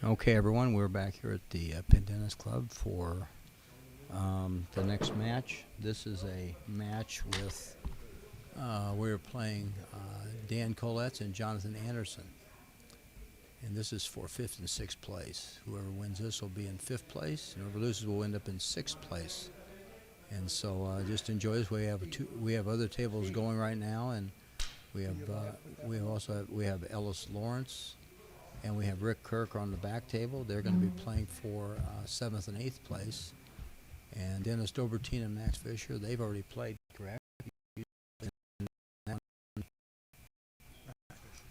Okay, everyone, we're back here at the Pendennis Club for the next match. This is a match with, we're playing Dan Kolacz and Jonathan Anderson. And this is for 5th and 6th place. Whoever wins this will be in 5th place, and whoever loses will end up in 6th place. And so just enjoy this. We have other tables going right now, and we have Ellis Lawrence, and we have Rick Kirk on the back table. They're going to be playing for 7th and 8th place. And Dennis Dobertine and Max Fisher, they've already played, correct?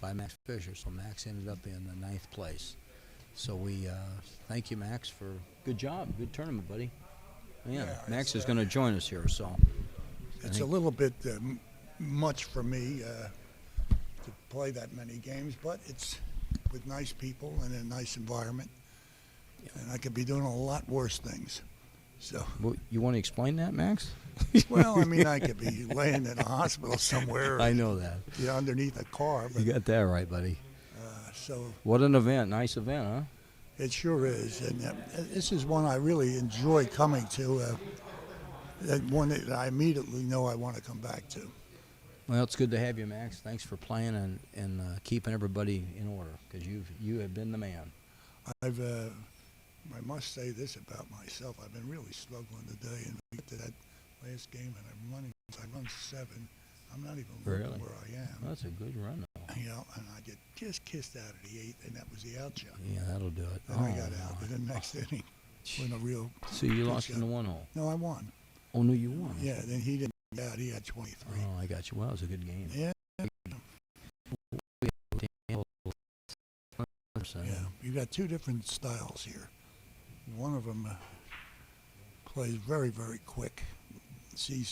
By Max Fisher, so Max ended up in the 9th place. So we thank you, Max, for good job, good tournament, buddy. Yeah, Max is going to join us here, so. It's a little bit much for me to play that many games, but it's with nice people and a nice environment, and I could be doing a lot worse things. So. Well, you want to explain that, Max? Well, I mean, I could be laying in a hospital somewhere. I know that. Underneath a car. But, you got that right, buddy. So. What an event! Nice event, huh? It sure is, and this is one I really enjoy coming to. One that I immediately know I want to come back to. Well, it's good to have you, Max. Thanks for playing and keeping everybody in order, because you have been the man. I must say this about myself. I've been really struggling today, and we get to that last game, and I'm running. I run 7. I'm not even looking where I am. Well, that's a good run, though. You know, and I get just kissed out of the 8th, and that was the out shot. Yeah, that'll do it. Then I got out in the next inning. When a real. So you lost in the 1 hole. No, I won. Oh no, you won. Yeah, then he didn't get out. He had 23. Oh, I got you. Well, it was a good game. Yeah. Yeah, you've got 2 different styles here. One of them plays very, very quick.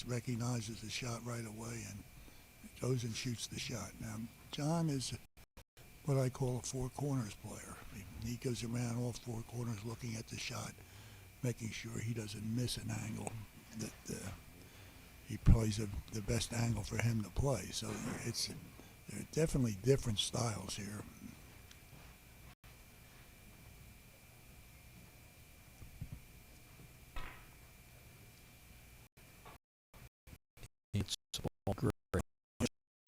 Recognizes the shot right away and goes and shoots the shot. Now, John is what I call a 4 corners player. He goes around all 4 corners looking at the shot, making sure he doesn't miss an angle, that he plays the best angle for him to play. So there are definitely different styles here. It's all great.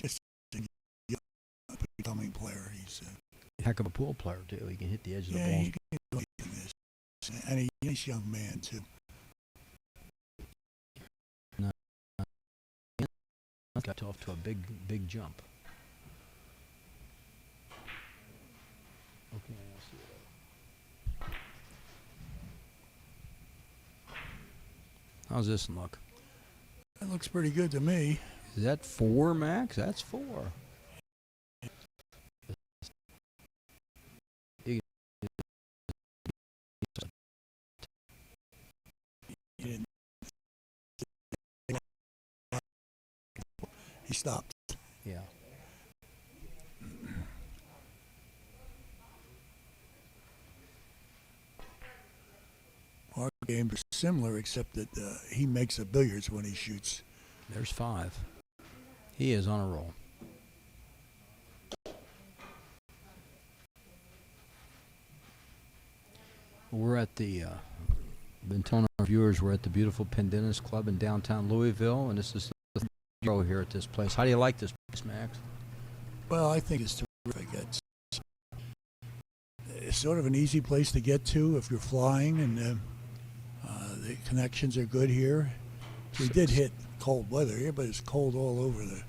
Just a becoming player. He's a heck of a pool player too. He can hit the edge of the ball. Yeah, he can do this. And he's a nice young man too. Got off to a big jump. Okay, I'll see it. How's this look? That looks pretty good to me. Is that 4, Max? That's 4. He stopped. Yeah. Our games are similar, except that he makes the billiards when he shoots. There's 5. He is on a roll. We're at the Ventona viewers. We're at the beautiful Pendennis Club in downtown Louisville, and this is the row here at this place. How do you like this place, Max? Well, I think it's terrific. It's sort of an easy place to get to if you're flying, and the connections are good here. We did hit cold weather here, but it's cold all over the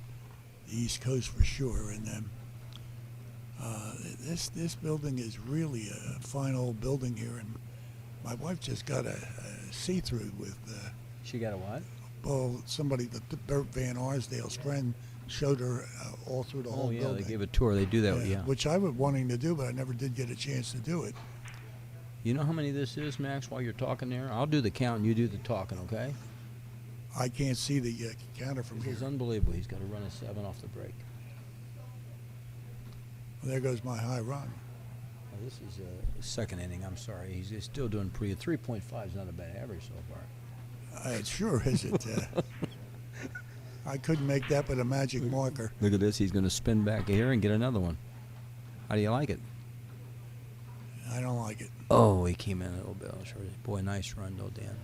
East Coast for sure. And this building is really a fine old building here, and my wife just got a see-through with. She got a what? Well, somebody, Bert Van Arsdale's friend, showed her all through the whole building. Oh, yeah, they gave a tour. They do that, yeah. Which I was wanting to do, but I never did get a chance to do it. You know how many this is, Max, while you're talking there? I'll do the count and you do the talking, okay? I can't see the counter from here. This is unbelievable. He's got to run a 7 off the break. Well, there goes my high run. Well, this is a 2nd inning. I'm sorry. He's still doing pretty. 3.5 is not a bad average so far. It sure isn't. I couldn't make that with a magic marker. Look at this. He's going to spin back here and get another one. How do you like it? I don't like it. Oh, he came in a little bit. Boy, nice run though, Dan.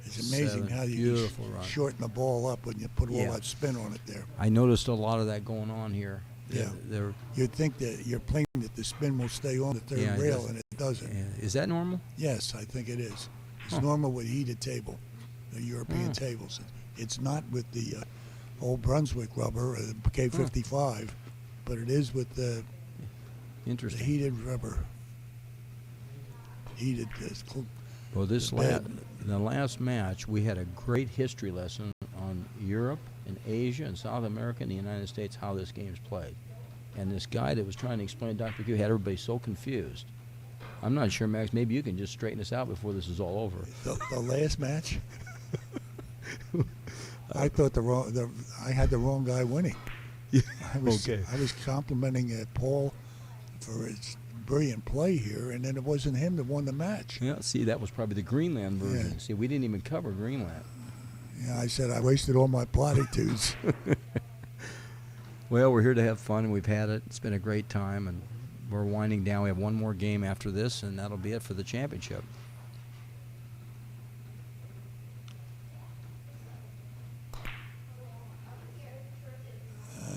It's amazing 7, how you beautiful can run. shorten the ball up when you put all Yeah. that spin on it there. I noticed a lot of that going on here. Yeah. They're, You'd think that you're playing that the spin will stay on the third Yeah, it rail, does. and it doesn't. Is that normal? Yes, I think it is. It's Huh. normal with heated table, the European tables. It's not with the old Brunswick rubber, K55, but it is with the Interesting. heated rubber. Heated. Well, bed. the last match, we had a great history lesson on Europe and Asia and South America and the United States, how this game's played. And this guy that was trying to explain Dr. Q had everybody so confused. I'm not sure, Max, maybe you can just straighten us out before this is all over. The last match, I thought I had the wrong guy winning. I was complimenting Paul for his brilliant play here, and then it wasn't him that won the match. Yeah, see, that was probably the Greenland version. Yeah. See, we didn't even cover Greenland. Yeah, I said I wasted all my platitudes. Well, we're here to have fun, and we've had it. It's been a great time, and we're winding down. We have one more game after this, and that'll be it for the championship.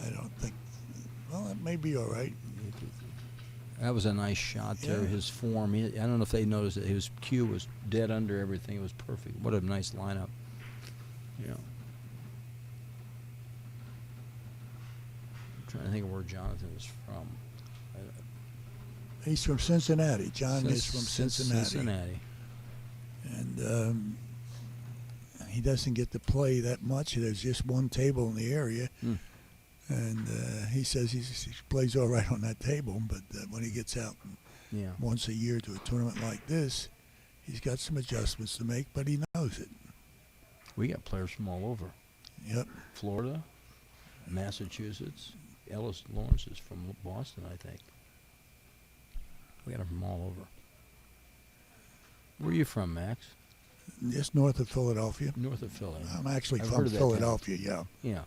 I don't think. Well, it may be all right. That was a nice shot there. Yeah. His form, I don't know if they noticed that his cue was dead under everything. It was perfect. What a nice lineup. Yeah. I'm trying to think of where Jonathan is from. He's from Cincinnati. John is from Cincinnati. And he doesn't get to play that much. There's just one table in the area. And he says he plays all right on that table, but when he gets out Yeah. once a year to a tournament like this, he's got some adjustments to make, but he knows it. We got players from all over. Yep. Florida, Massachusetts. Ellis Lawrence is from Boston, I think. We got them from all over. Where are you from, Max? Just north of Philadelphia. North of Philly. I'm actually I've from heard of that Philadelphia, yeah. Yeah.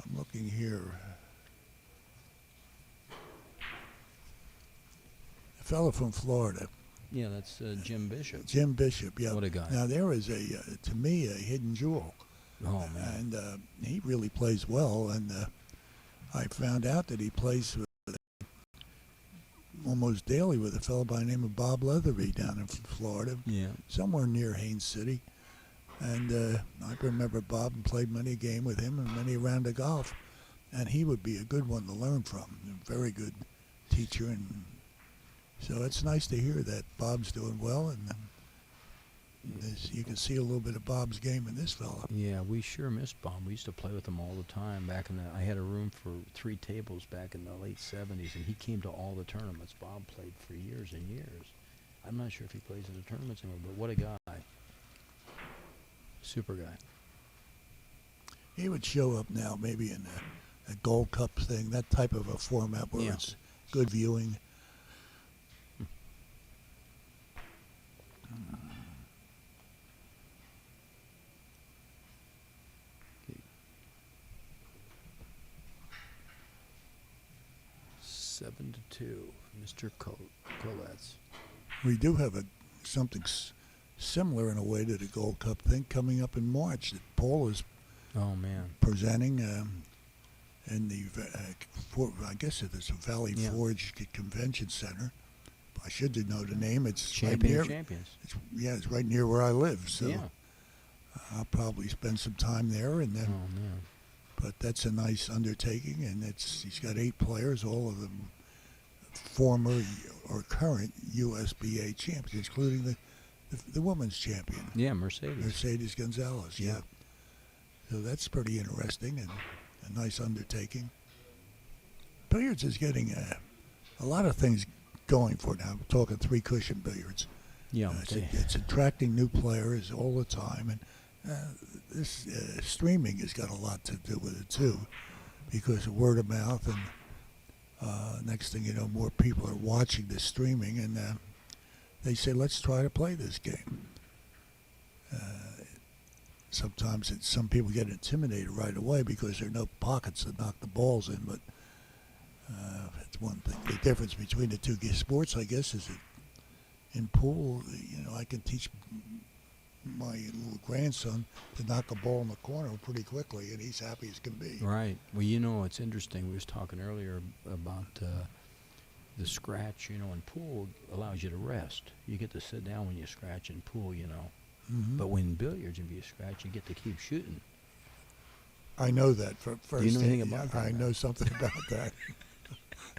I'm looking here. A fellow from Florida, Yeah, that's Jim Bishop. Jim Bishop, yeah. What a guy. Now, there is, to me, a hidden jewel. Oh, man. And he really plays well. And I found out that he plays almost daily with a fellow by the name of Bob Leatherby down in Florida, Yeah. somewhere near Haines City. And I remember Bob and played many a game with him and many a round of golf. And he would be a good one to learn from. A very good teacher. And so it's nice to hear that Bob's doing well. And you can see a little bit of Bob's game in this fella. Yeah, we sure missed Bob. We used to play with him all the time back in the. I had a room for 3 tables back in the late '70s, and he came to all the tournaments. Bob played for years and years. I'm not sure if he plays in the tournaments anymore, but what a guy! Super guy. He would show up now maybe in a Gold Cup thing, that type of a format where Yeah. it's good viewing. Seven to 2, Mr. Kolacz. We do have something similar in a way to the Gold Cup thing coming up in March that Paul is Oh man. presenting in the, I guess it's a Valley Yeah. Forge Convention Center. I should know the name. It's Champion right of near. champions. It's right near where I live. So Yeah. I'll probably spend some time there, and then. Oh man. But that's a nice undertaking, and he's got 8 players, all of them former or current USBA champions, including the women's champion, Yeah, Mercedes. Mercedes Gonzalez. Yeah. So that's pretty interesting and a nice undertaking. Billiards is getting a lot of things going for it now. We're talking 3-cushion billiards. Yeah. It's attracting new players all the time, and this streaming has got a lot to do with it too, because of word of mouth, and next thing you know, more people are watching the streaming, and they say, let's try to play this game. Sometimes some people get intimidated right away because there are no pockets to knock the balls in, but That's one thing. The difference between the two sports, I guess, is that in pool, I can teach my little grandson to knock a ball in the corner pretty quickly, and he's happy as can be. Right. Well, it's interesting. We was talking earlier about the scratch. In pool allows you to rest. You get to sit down when you scratch in pool. Mm-hmm. But when billiards, if you scratch, you get to keep shooting. I know that first. Do you know anything about that? I know something about that.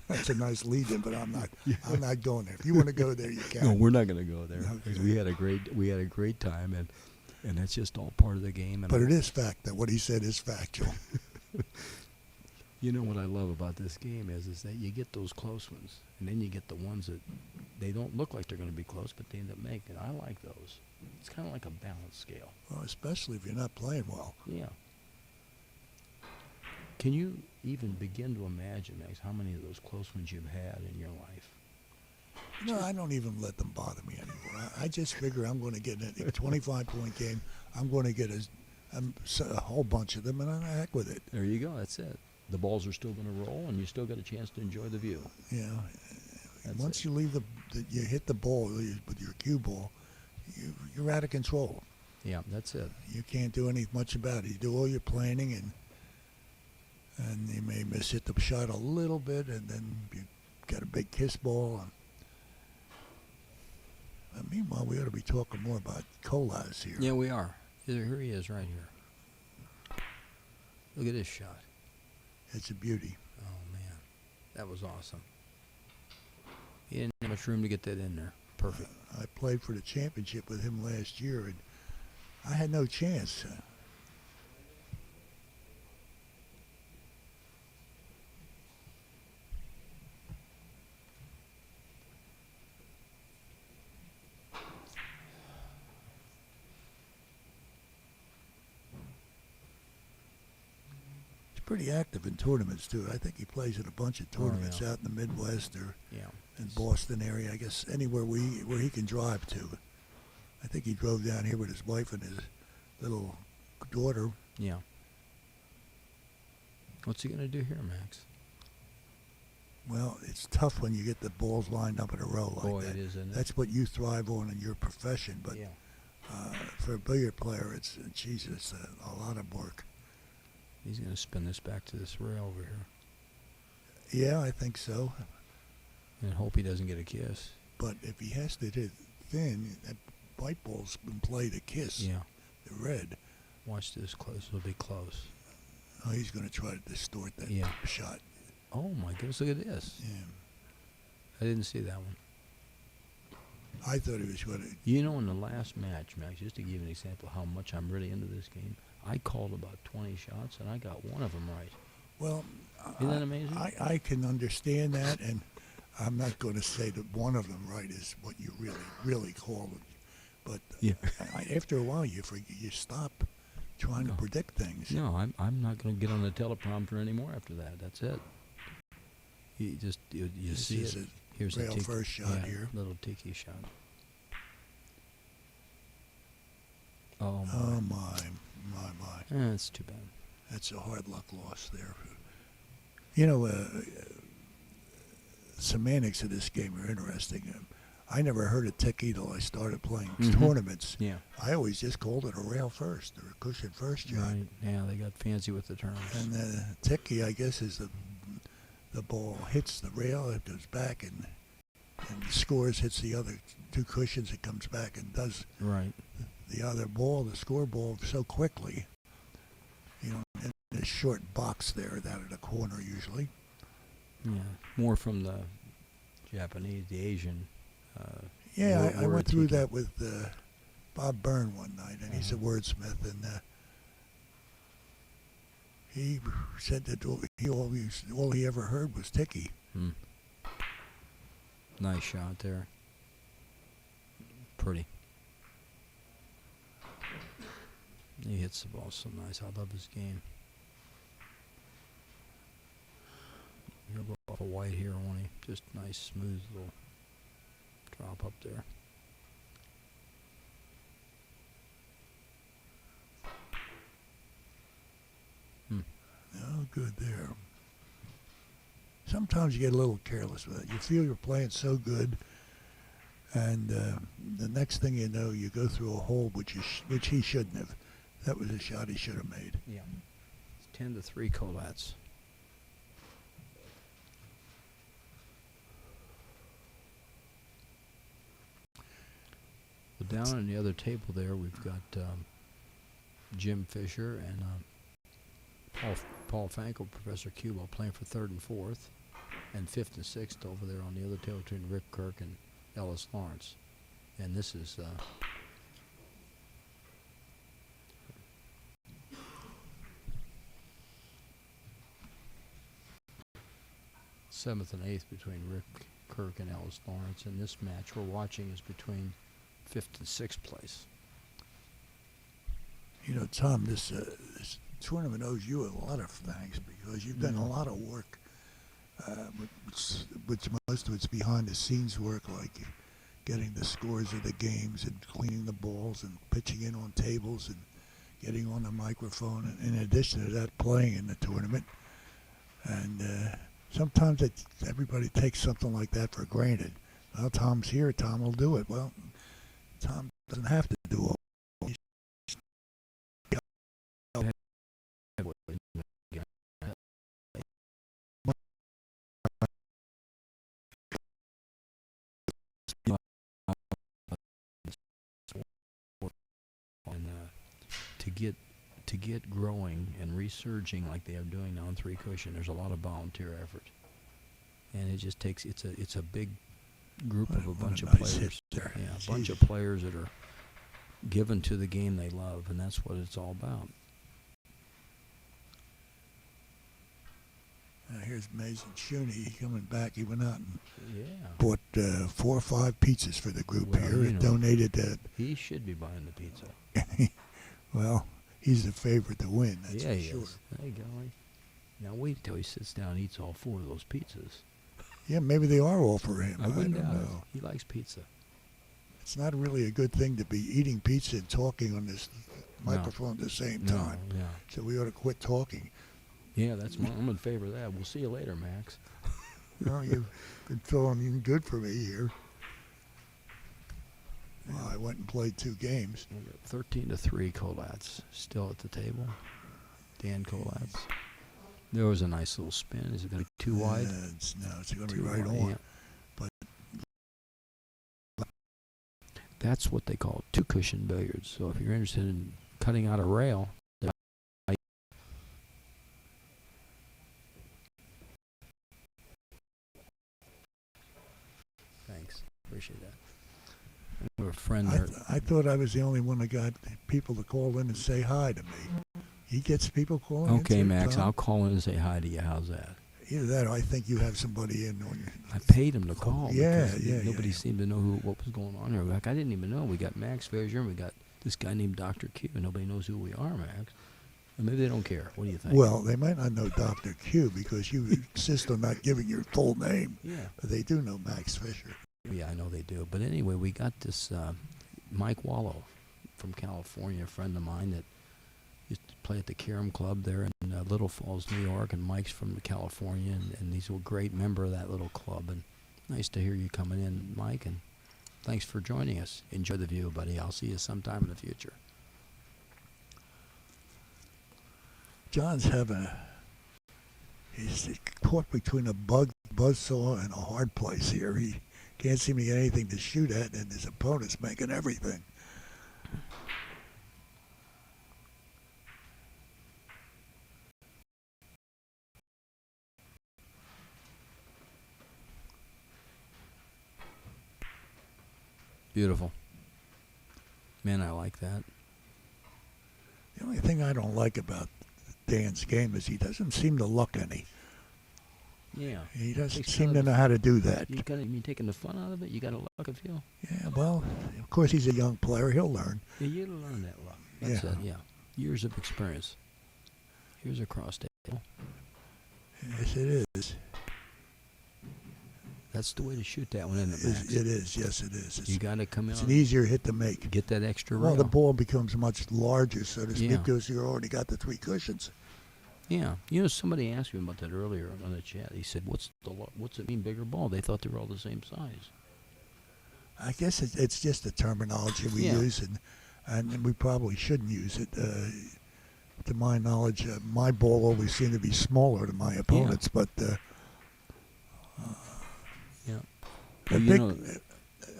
That's a nice lead-in, but I'm not. Yeah. I'm not going there. If you want to go there, you can. No, we're not going to go there. Okay. 'Cause we had a great time, and that's just all part of the game. And But it is fact that what he said is factual. What I love about this game is that you get those close ones, and then you get the ones that they don't look like they're going to be close, but they end up making it. I like those. It's kind of like a balance scale. Well, especially if you're not playing well. Yeah. Can you even begin to imagine, Max, how many of those close ones you've had in your life? No, I don't even let them bother me anymore. I just figure I'm going to get a 25-point game. I'm going to get a whole bunch of them, and I'm heck with it. There you go. That's it. The balls are still going to roll, and you still got a chance to enjoy the view. Yeah. That's Once it. you leave you hit the ball with your cue ball, you're out of control. Yeah, that's it. You can't do much about it. You do all your planning, and you may hit the shot a little bit, and then you got a big kiss ball. And meanwhile, we ought to be talking more about Kolacz here. Yeah, we are. Here he is right here. Look at this shot. It's a beauty. Oh, man. That was awesome. He didn't have much room to get that in there. Perfect. I played for the championship with him last year, and I had no chance. Pretty active in tournaments too. I think he plays in a bunch of tournaments out in the Midwest or in Boston area. I guess anywhere where he can drive to. I think he drove down here with his wife and his little daughter. Yeah. What's he gonna do here, Max? Well, it's tough when you get the balls lined up in a row like Boy, that. it is, isn't it? That's what you thrive on in your profession. But for a billiard player, it's a lot of work. He's going to spin this back to this rail over here. Yeah, I think so. And hope he doesn't get a kiss. But if he has to hit thin, that white ball's been played a kiss. Yeah. The red. Watch this close. It'll be close. Oh, he's going to try to distort that shot. Oh, my goodness. Look at this. Yeah. I didn't see that one. I thought he was going to. In the last match, Max, just to give you an example how much I'm really into this game, I called about 20 shots, and I got one of them right. Well, isn't that amazing? I can understand that, and I'm not going to say that one of them right is what you really call it. But after a while, you stop trying to predict things. No, I'm not going to get on the teleprompter anymore after that. That's it. You see it. Here's a first shot here. Little tiki shot. Oh my. That's too bad. That's a hard luck loss there. Semantics of this game are interesting. I never heard of tiki till I started playing tournaments. Yeah. I always just called it a rail first or a cushion first shot. Right. Yeah, they got fancy with the terms. And tiki, I guess, is the ball hits the rail, it goes back, and scores, hits the other two cushions, it comes back and does the other ball, the score ball, so quickly. In a short box there, down in the corner usually. Yeah, more from the Japanese, the Asian. I went through that with Bob Byrne one night, and he's a wordsmith, and he said that all he ever heard was tiki. Nice shot there. Pretty. He hits the ball so nice. I love his game. He'll go off a white here, won't he? Just nice, smooth little drop up there. Oh, good there. sometimes you get a little careless with it. You feel you're playing so good, and the next thing you know, you go through a hole which he shouldn't have. That was a shot he should have made. Yeah. It's 10-3 Kolacz. Well, down on the other table there, we've got Jim Fisher and Paul Fankel, Professor Cubo, playing for third and fourth, and fifth and sixth over there on the other table between Rick Kirk and Ellis Lawrence. And this is seventh and eighth between Rick Kirk and Ellis Lawrence. And this match we're watching is between fifth and sixth place. You know, Tom, this tournament owes you a lot of thanks because you've done a lot of work, which most of it's behind the scenes work, like getting the scores of the games and cleaning the balls and pitching in on tables and getting on the microphone. And in addition to that, playing in the tournament. And sometimes everybody takes something like that for granted. Well, Tom's here. Tom will do it. Well, Tom doesn't have to do all. And to get growing and resurging like they are doing now on three cushion, there's a lot of volunteer effort, and it just takes it's a big group of a bunch of players. Yeah, a bunch of players that are given to the game they love, and that's what it's all about. Here's Mason Shuney coming back. He went out and bought 4 or 5 pizzas for the group here and donated that. He should be buying the pizza. Well, he's the favorite to win, that's yeah, for he sure. Is. There you go. Now wait till he sits down and eats all 4 of those pizzas. Yeah, maybe they are all for him. I don't doubt know. it. He likes pizza. It's not really a good thing to be eating pizza and talking on this microphone at the same time. Yeah. So we ought to quit talking. Yeah, I'm in favor of that. We'll see you later, Max. Well, you've been filling in good for me here. Well, I went and played 2 games. 13-3 Kolacz still at the table. Dan Kolacz. There was a nice little spin. Is it going to be too wide? It's going to be right on. Yeah. But that's what they call two-cushion billiards. So if you're interested in cutting out a rail, thanks. Appreciate that. I have a friend there. I thought I was the only one that got people to call in and say hi to me. He gets people calling in. Okay, Max, Tom? I'll call in and say hi to you. How's that? Either that or I think you have somebody in on your... I paid him to call. Yeah. Nobody seemed to know what was going on here. Like, I didn't even know. We got Max Frazier and we got this guy named Dr. Q. Nobody knows who we are, Max. Or maybe they don't care. What do you think? Well, they might not know Dr. Q because you insist on not giving your full name. Yeah. But they do know Max Fisher. Yeah, I know they do. But anyway, we got this Mike Wallow from California, a friend of mine that used to play at the Carom Club there in Little Falls, New York. And Mike's from California, and he's a great member of that little club. And nice to hear you coming in, Mike. And thanks for joining us. Enjoy the view, buddy. I'll see you sometime in the future. John's he's caught between a buzzsaw and a hard place here. He can't seem to get anything to shoot at, and his opponent's making everything. Beautiful. Man, I like that. The only thing I don't like about Dan's game is he doesn't seem to luck any. Yeah. He doesn't seem to know how to do that. You mean taking the fun out of it? You got to luck a few? Yeah, well, of course he's a young player. He'll learn. Yeah, you'll learn that luck. That's it, yeah. Years of experience. Here's a cross table. Yes, it is. That's the way to shoot that one, isn't it, Max? It is, yes, it is. You got to come in. It's an easier hit to make. Get that extra rail. Well, the ball becomes much larger, so to speak, Yeah. because you already got the 3 cushions. Yeah, somebody asked me about that earlier on the chat. He said, "What's it mean, bigger ball?" They thought they were all the same size. I guess it's just the terminology we Yeah. use, and we probably shouldn't use it. To my knowledge, my ball always seemed to be smaller than my opponents, but Yeah. a Well, big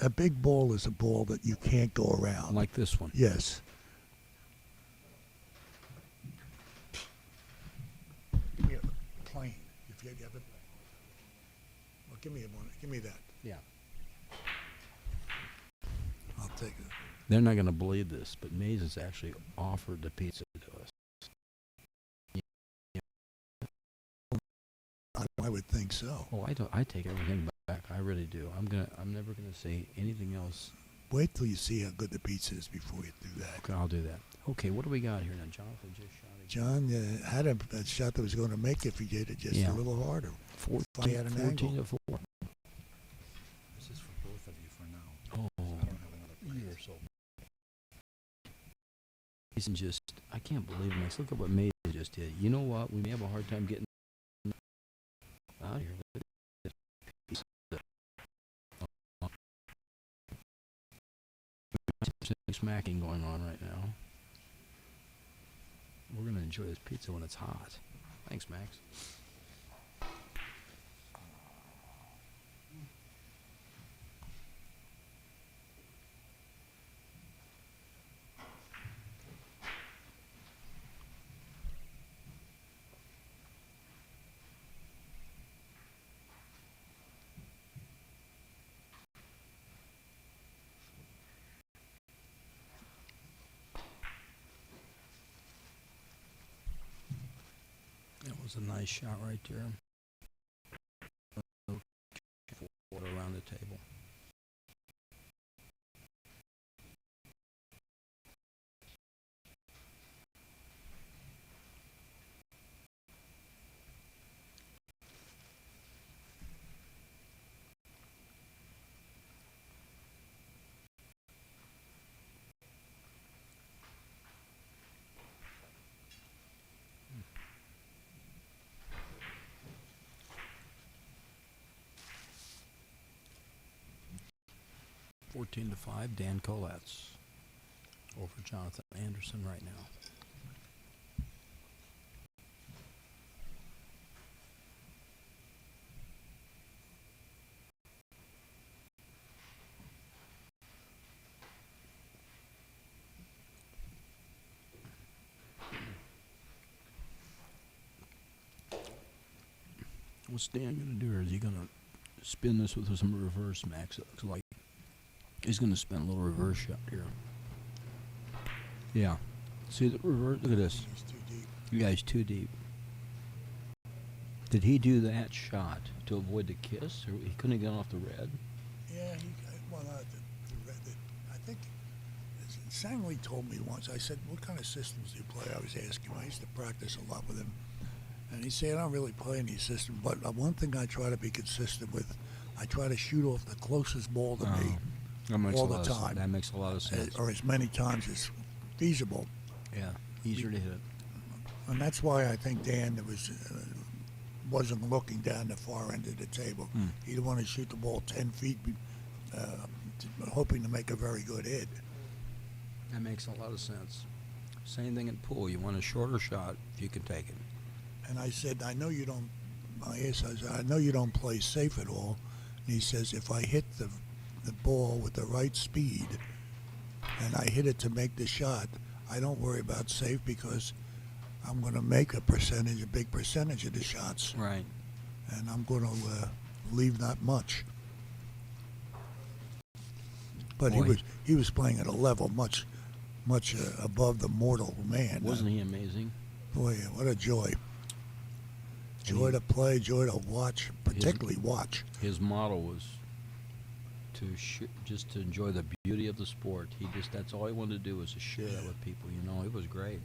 a big ball is a ball that you can't go around. like this one. Yes. Give me a plane. If you have it. Well, give me one. Give me that. Yeah. I'll take it. They're not going to believe this, but Mays has actually offered the pizza to us. I would think so. Oh, I don't. I take everything back. I really do. I'm never gonna say anything else. Wait till you see how good the pizza is before you do that. Okay, I'll do that. Okay, what do we got here now? Jonathan just shot again. John had a shot that was going to make if he did it just a little harder. 14 at an 14 angle. to 4. This is for both of you for now. Oh, I don't have another you are so. Mason just, I can't believe it. Max. Look at what Mason just did. You know what? We may have a hard time getting out of here. Smacking going on right now. We're going to enjoy this pizza when it's hot. Thanks, Max. That was a nice shot right there. Water around the table. Hmm. 14-5, Dan Kolacz over Jonathan Anderson right now. What's Dan going to do? Or is he going to spin this with some reverse, Max? It looks like he's going to spin a little reverse shot here. Yeah. See the reverse? Look at this. He's too deep. You guys too deep. Did he do that shot to avoid the kiss? Or he couldn't get off the red? Yeah, I think Sangley told me once. I said, "What kind of systems do you play?" I was asking him. I used to practice a lot with him, and he said, "I don't really play any system, but one thing I try to be consistent with, I try to shoot off the closest ball to me That makes all a the lot of time, that makes a lot of sense. or as many times as feasible." Yeah, easier to hit. And that's why I think Dan wasn't looking down the far end of the table. He'd want to shoot the ball 10 feet, hoping to make a very good hit. That makes a lot of sense. Same thing in pool. You want a shorter shot if you can take it. And I said, I know you don't. I said, I know you don't play safe at all. And he says, if I hit the ball with the right speed, and I hit it to make the shot, I don't worry about safe because I'm going to make a big percentage of the shots, Right. and I'm going to leave not much. But Boy. he was playing at a level much above the mortal man. Wasn't he amazing? Boy, what a joy! Joy to play, joy to watch, particularly watch. His motto was just to enjoy the beauty of the sport. That's all he wanted to do was to share that with people. It was great.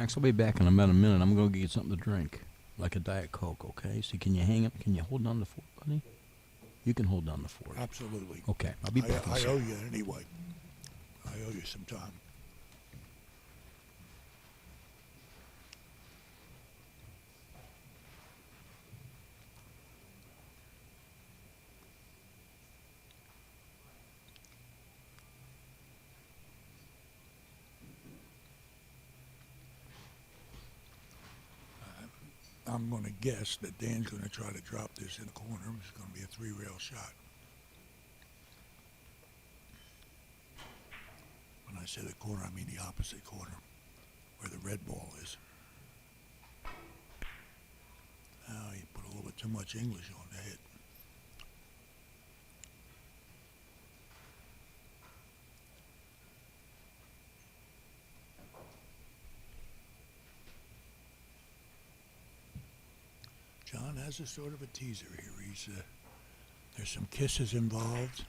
Max, I'll be back in about a minute. I'm going to get something to drink, like a Diet Coke, okay? So can you hang up? Can you hold down the fort, buddy? You can hold down the fort. Absolutely. Okay, I'll be back in a I second. owe you anyway. I owe you some time. I'm going to guess that Dan's going to try to drop this in the corner. It's going to be a three-rail shot. When I say the corner, I mean the opposite corner, where the red ball is. Oh, you put a little bit too much English on the hit. John has a sort of a teaser here. There's some kisses involved.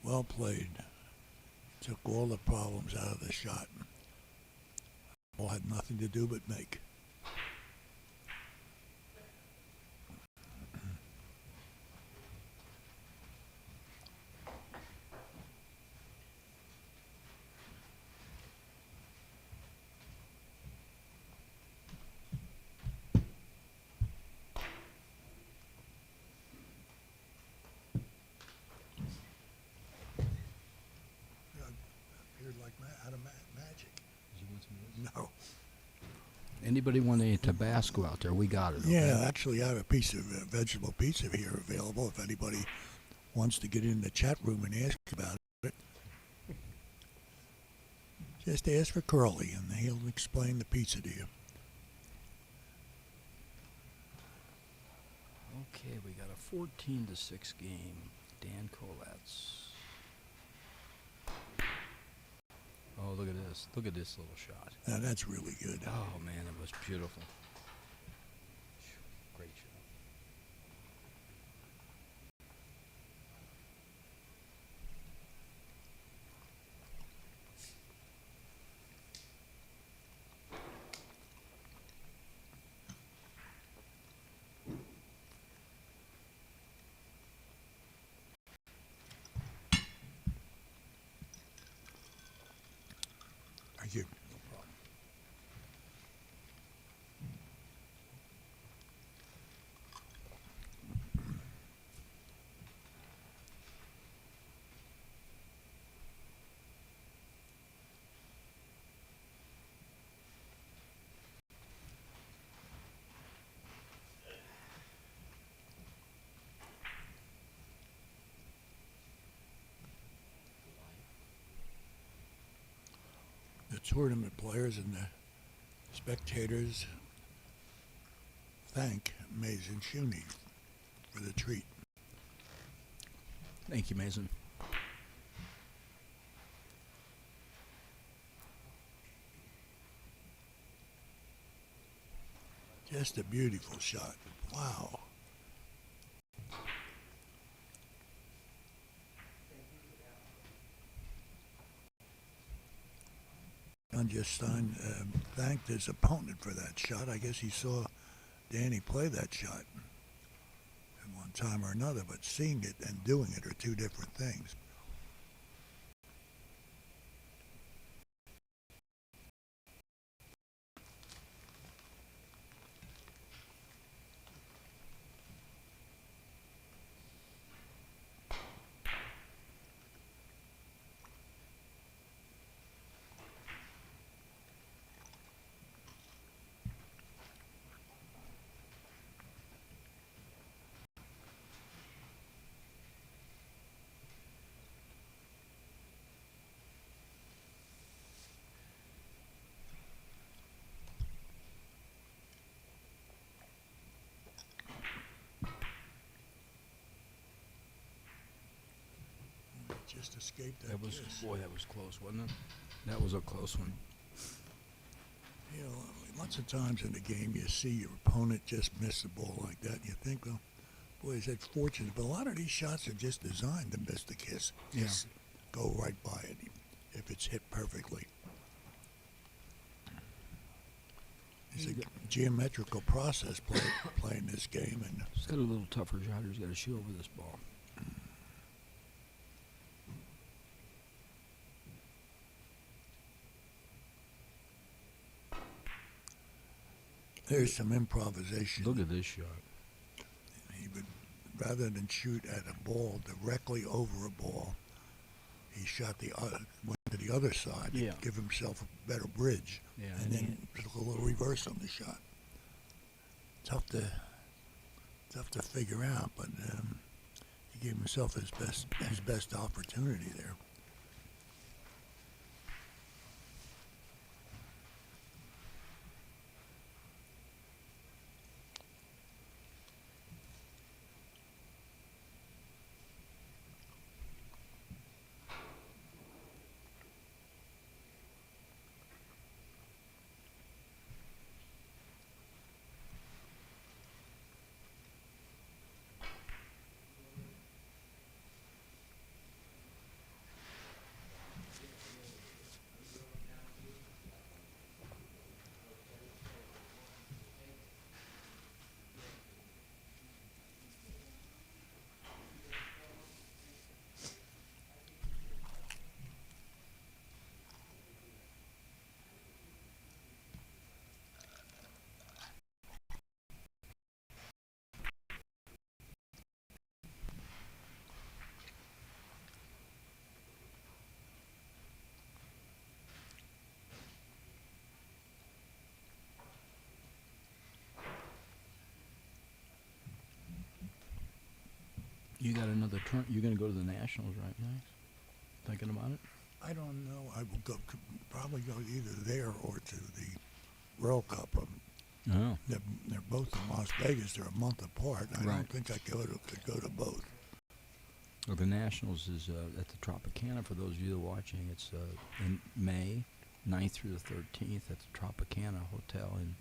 Well played. Took all the problems out of the shot. Ball had nothing to do but make. Appeared like out of magic. Did you want some of this? No. Anybody want any Tabasco out there? We got it. Okay? Yeah, actually, I have a piece of vegetable pizza here available if anybody wants to get in the chat room and ask about it. Just ask for Curly, and he'll explain the pizza to you. Okay, we got a 14-6 game. Dan Kolacz. Oh, look at this. Look at this little shot. Now, that's really good. Oh, man, it was beautiful. Great shot. Thank you. No problem. The tournament players and the spectators thank Mays and Shuney for the treat. Thank you, Mason. Just a beautiful shot. Wow. John Stein thanked his opponent for that shot. I guess he saw Danny play that shot at one time or another, but seeing it and doing it are two different things. Just escaped that That was, kiss. boy, that was close, wasn't it? That was a close one. You know, Lots of times in the game you see your opponent just miss the ball like that, and you think, well, boy, is that fortunate. But a lot of these shots are just designed to miss the kiss. Yeah. Just go right by it if it's hit perfectly. It's a geometrical process playing this game, and He's got a little tougher shot. He's got to shoot over this ball. there's some improvisation. Look at this shot. He would, rather than shoot at a ball directly over a ball, he shot went to the other side Yeah. to give himself a better bridge, Yeah, and and then took a little reverse on the shot. Tough to figure out, but he gave himself his best opportunity there. You got another turn. You're going to go to the Nationals, right, Max? Thinking about it? I don't know. I will probably go either there or to the World Cup. Oh. They're both in Las Vegas. They're a month apart. I Right. don't think I could go to both. Well, the Nationals is at the Tropicana. For those of you that are watching, it's in May 9th through the 13th at the Tropicana Hotel in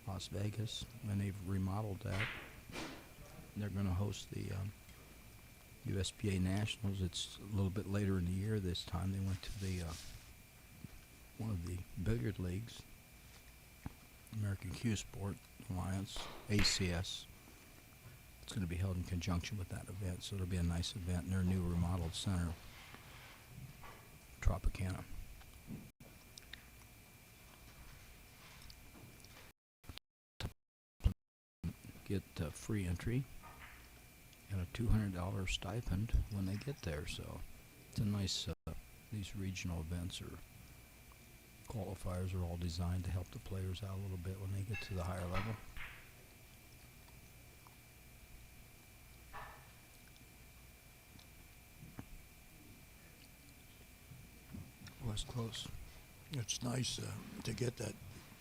Las Vegas. And they've remodeled that. They're going to host the USPA Nationals. It's a little bit later in the year this time. They went to the one of the billiard leagues, American Cue Sport Alliance, ACS. It's going to be held in conjunction with that event, so it'll be a nice event in their new remodeled center, Tropicana. Get free entry and a $200 stipend when they get there, so it's a nice, these regional events or qualifiers are all designed to help the players out a little bit when they get to the higher level. Was close. It's nice to get that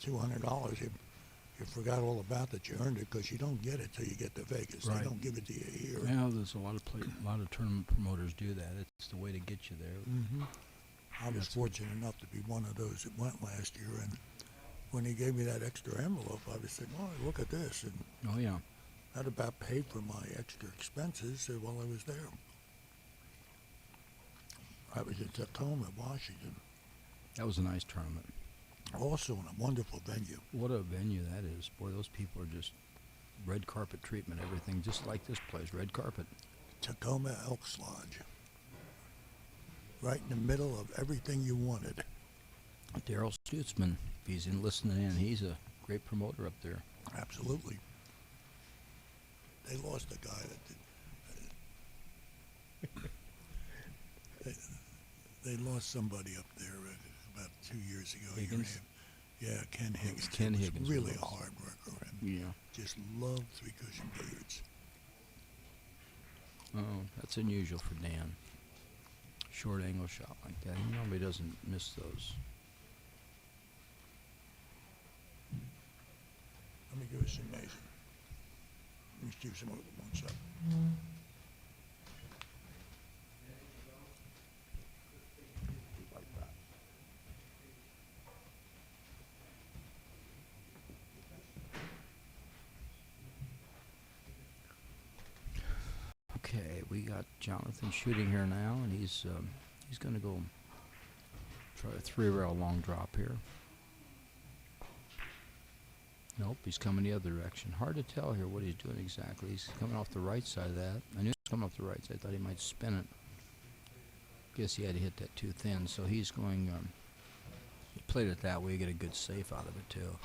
$200. You forgot all about that. You earned it because you don't get it till you get to Vegas. Right. They don't give it to you here. Yeah, there's a lot of tournament promoters do that. It's the way to get you there. Mm-hmm. I was fortunate enough to be one of those that went last year, and when he gave me that extra envelope, I was saying, "Oh, look at this," and Oh yeah. that about paid for my extra expenses while I was there. I was in Tacoma, Washington, That was a nice tournament. also in a wonderful venue. What a venue that is. Boy, those people are just red carpet treatment, everything just like this place, red carpet. Tacoma Elks Lodge, right in the middle of everything you wanted. Daryl Stutzman, if he's listening in, he's a great promoter up there. Absolutely. They lost a guy that did. They lost somebody up there about 2 years ago. Higgins? Yeah, Ken Higgins. Ken It was Higgins really was. a hard worker and Yeah. just loved three cushion billiards. Oh, that's unusual for Dan. Short angle shot like that. He normally doesn't miss those. Let me give you some Mason. Let me do some other ones up. Like that. Okay, we got Jonathan shooting here now, and he's going to go try a 3-rail long drop here. Nope, he's coming the other direction. Hard to tell here what he's doing exactly. He's coming off the right side of that. I knew he was coming off the right side. I thought he might spin it. Guess he had to hit that too thin, so he's going. He played it that way. You get a good safe out of it too.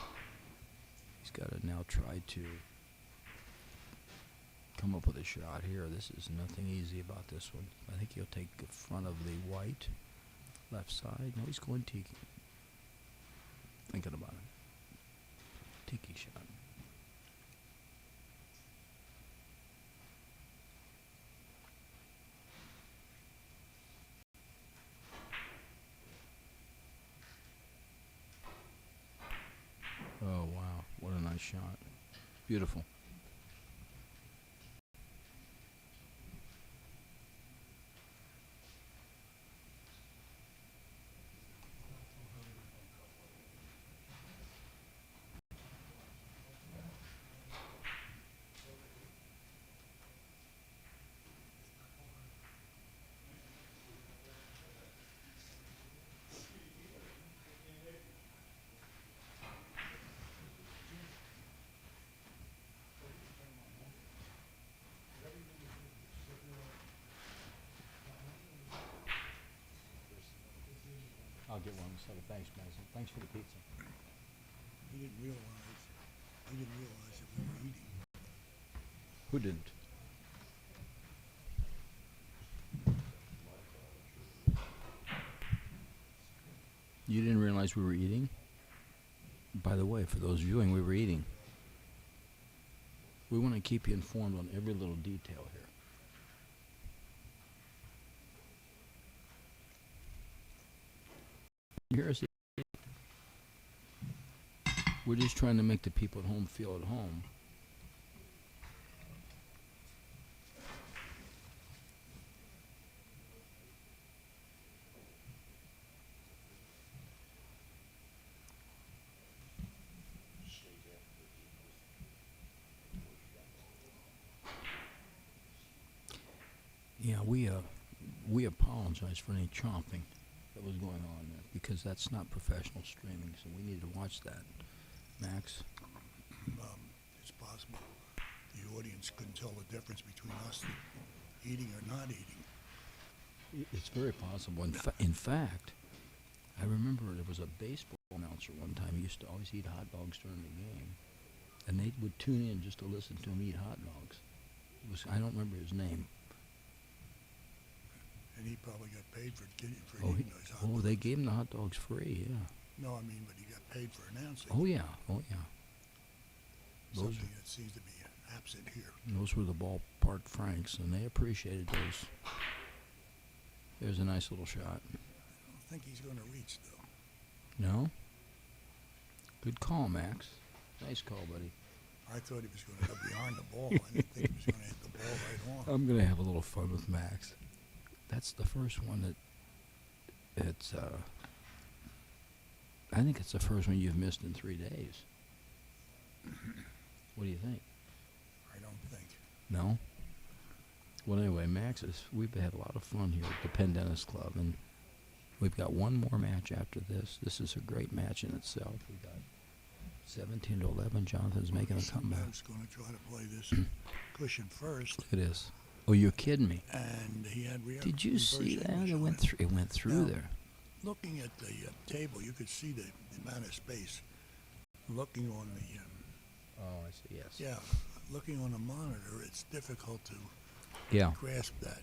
He's got to now try to come up with a shot here. This is nothing easy about this one. I think he'll take the front of the white, left side. No, he's going tiki. Thinking about it. Tiki shot. Oh, wow. What a nice shot. Beautiful. I'll get one instead of thanks, Mason. Thanks for the pizza. He didn't realize that we were eating. Who didn't? You didn't realize we were eating? By the way, for those viewing, we were eating. We want to keep you informed on every little detail here. Here's it. We're just trying to make the people at home feel at home. Yeah, we apologize for any chomping that was going on there because that's not professional streaming, so we need to watch that. Max? It's possible the audience couldn't tell the difference between us eating or not eating. It's very possible. In fact, I remember there was a baseball announcer one time. He used to always eat hot dogs during the game, and they would tune in just to listen to him eat hot dogs. I don't remember his name. And he probably got paid for eating those hot Oh, dogs. they gave him the hot dogs free, yeah. No, I mean, but he got paid for announcing. Oh, yeah. Something that seems to be absent here. Those were the ballpark Franks, and they appreciated those. There's a nice little shot. I don't think he's going to reach, though. No? Good call, Max. Nice call, buddy. I thought he was going to go behind the ball. I didn't think he was going to hit the ball right on. I'm going to have a little fun with Max. That's the first one that it's, I think it's the first one you've missed in 3 days. What do you think? I don't think. No? Well, anyway, we've had a lot of fun here at the Penn Dennis Club, and we've got one more match after this. This is a great match in itself. We got 17-11. Jonathan's making a comeback. I was going to try to play this cushion first, Look at this. Oh, you're kidding me. and he had Did you see that? English It on went through. It went through No. there. Looking at the table, you could see the amount of space. Looking on the Oh, I see. Yes. yeah, looking on the monitor, it's difficult to Yeah. grasp that.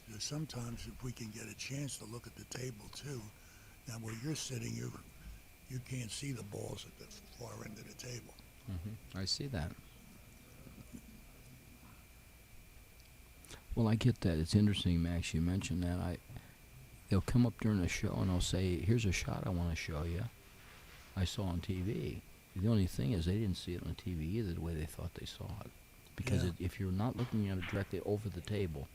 There's sometimes if we can get a chance to look at the table too. Now where you're sitting, you can't see the balls at the far end of the table. I see that. Well, I get that. It's interesting, Max. You mentioned that. They'll come up during the show and they'll say, "Here's a shot I want to show you. I saw on TV." The only thing is they didn't see it on TV either the way they thought they saw it, because Yeah. if you're not looking at it directly over the table,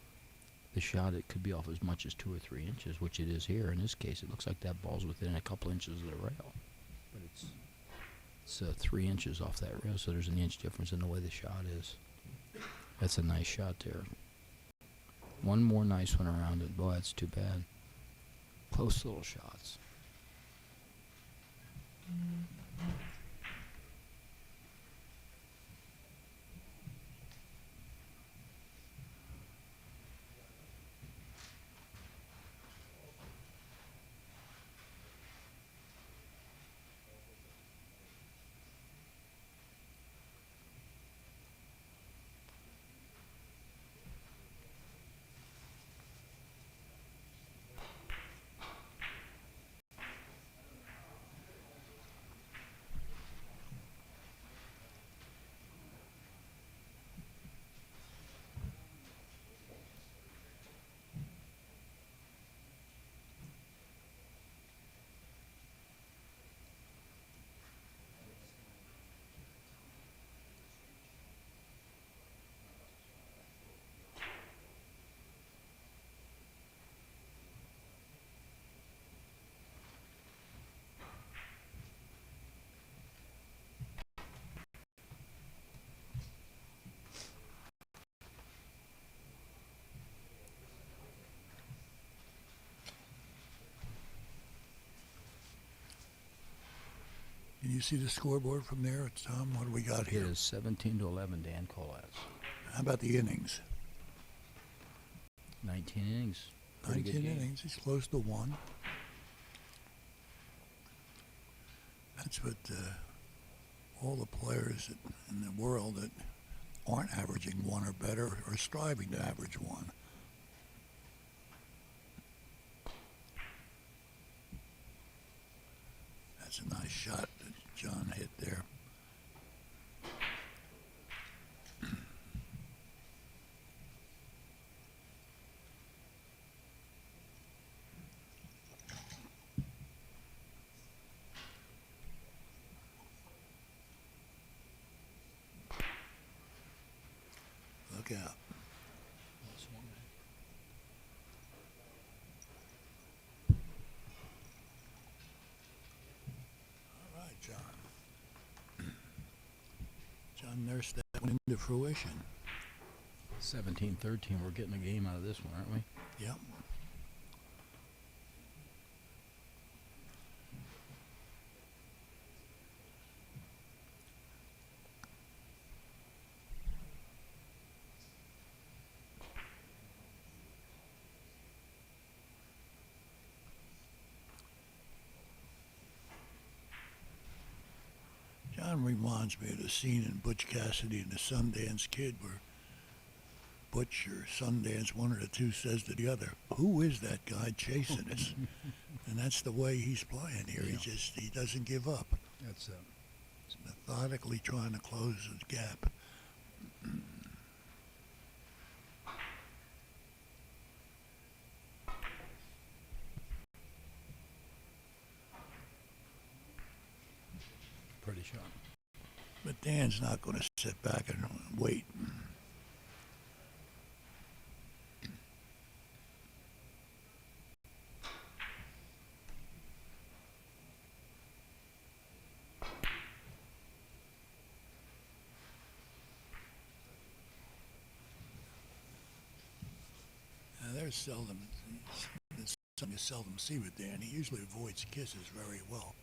the shot it could be off as much as 2 or 3 inches, which it is here. In this case, it looks like that ball's within a couple inches of the rail, but it's 3 inches off that rail, so there's an inch difference in the way the shot is. That's a nice shot there. One more nice one around it. Boy, that's too bad. Close little shots. Can you see the scoreboard from there, Tom? What do we got It here? is 17-11, Dan Kolacz. How about the innings? 19 innings. Pretty good 19 game. innings. He's close to 1. That's what all the players in the world that aren't averaging 1 or better are striving to average 1. That's a nice shot that John hit there. Look out. All right, John. John nursed that one into fruition. 17-13. We're getting a game out of this one, aren't we? Yep. John reminds me of the scene in Butch Cassidy and the Sundance Kid where Butch or Sundance, one of the two, says to the other, "Who is that guy chasing us?" And that's the way he's playing here. Yeah. He doesn't give up. That's He's methodically trying to close the gap. pretty shot. But Dan's not going to sit back and wait. Now, there's something you seldom see with Dan. He usually avoids kisses very well.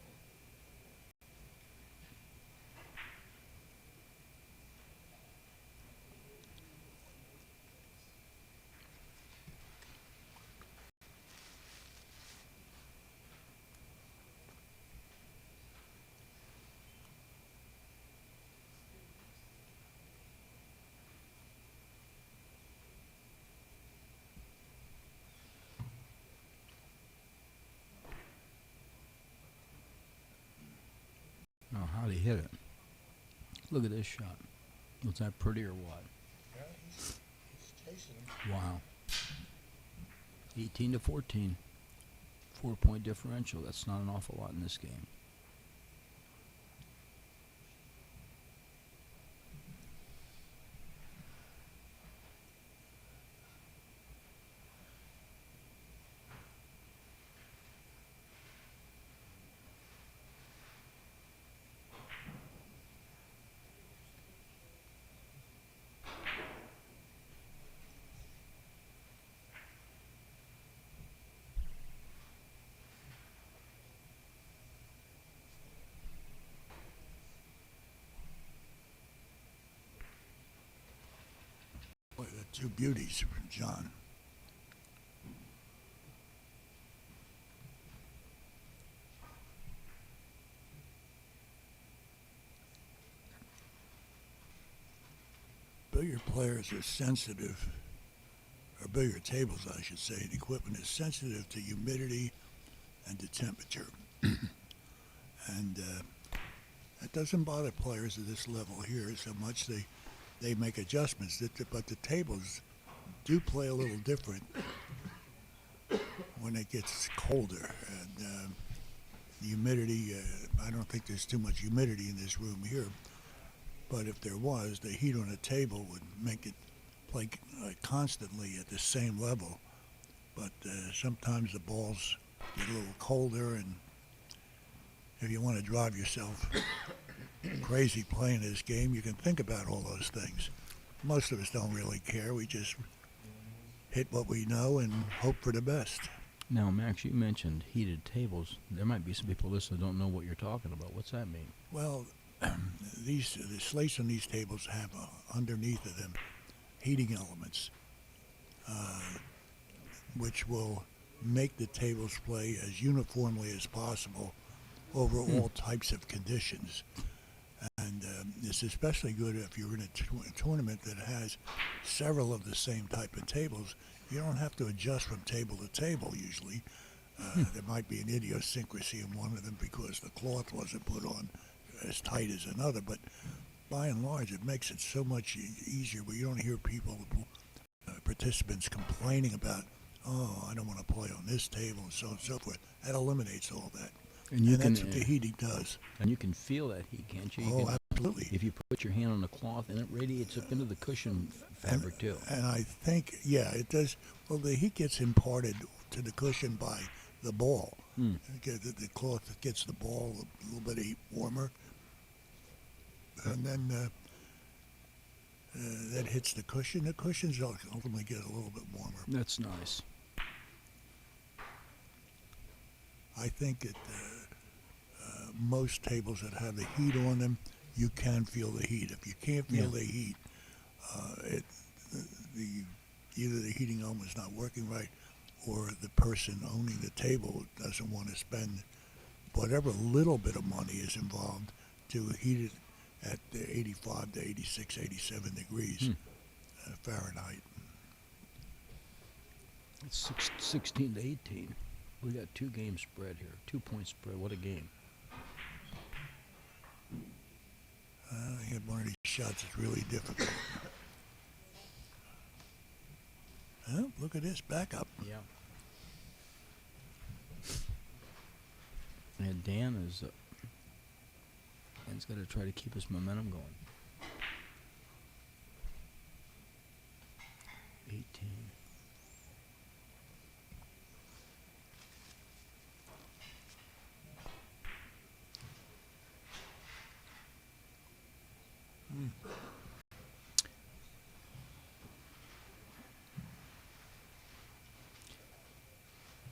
Oh, how'd he hit it? Look at this shot. Was that pretty or what? Yeah, he's chasing him. Wow. 18-14. 4-point differential. That's not an awful lot in this game. Two beauties, John. Billiard players are sensitive, or billiard tables, I should say, the equipment is sensitive to humidity and to temperature. And that doesn't bother players at this level here so much. They make adjustments, but the tables do play a little different when it gets colder. And the humidity, I don't think there's too much humidity in this room here, but if there was, the heat on a table would make it play constantly at the same level. But sometimes the balls get a little colder, and if you want to drive yourself crazy playing this game, you can think about all those things. Most of us don't really care. We just hit what we know and hope for the best. Now, Max, you mentioned heated tables. There might be some people listening who don't know what you're talking about. What's that mean? Well, the slates on these tables have underneath of them heating elements, which will make the tables play as uniformly as possible over all types of conditions. And it's especially good if you're in a tournament that has several of the same type of tables. You don't have to adjust from table to table usually. There might be an idiosyncrasy in one of them because the cloth wasn't put on as tight as another, but by and large it makes it so much easier where you don't hear people, participants complaining about, oh, I don't want to play on this table and so on and so forth. That eliminates all that. And That's what the heating does. And you can feel that heat, can't you? Oh, absolutely. If you put your hand on the cloth, and it radiates up into the cushion fabric too. And I think, yeah, it does. Well, the heat gets imparted to the cushion by the ball. The cloth gets the ball a little bit warmer, and then that hits the cushion. The cushions ultimately get a little bit warmer. That's nice. I think that most tables that have the heat on them, you can feel the heat. If you can't feel the heat, either the heating element is not working right, or the person owning the table doesn't want to spend whatever little bit of money is involved to heat it at 85 to 86, 87 degrees Fahrenheit. It's 16 to 18. We got 2 game spread here, 2-point spread. What a game! I hit one of these shots that's really difficult. Oh, look at this backup. Yeah. And Dan is. Dan's got to try to keep his momentum going. 18.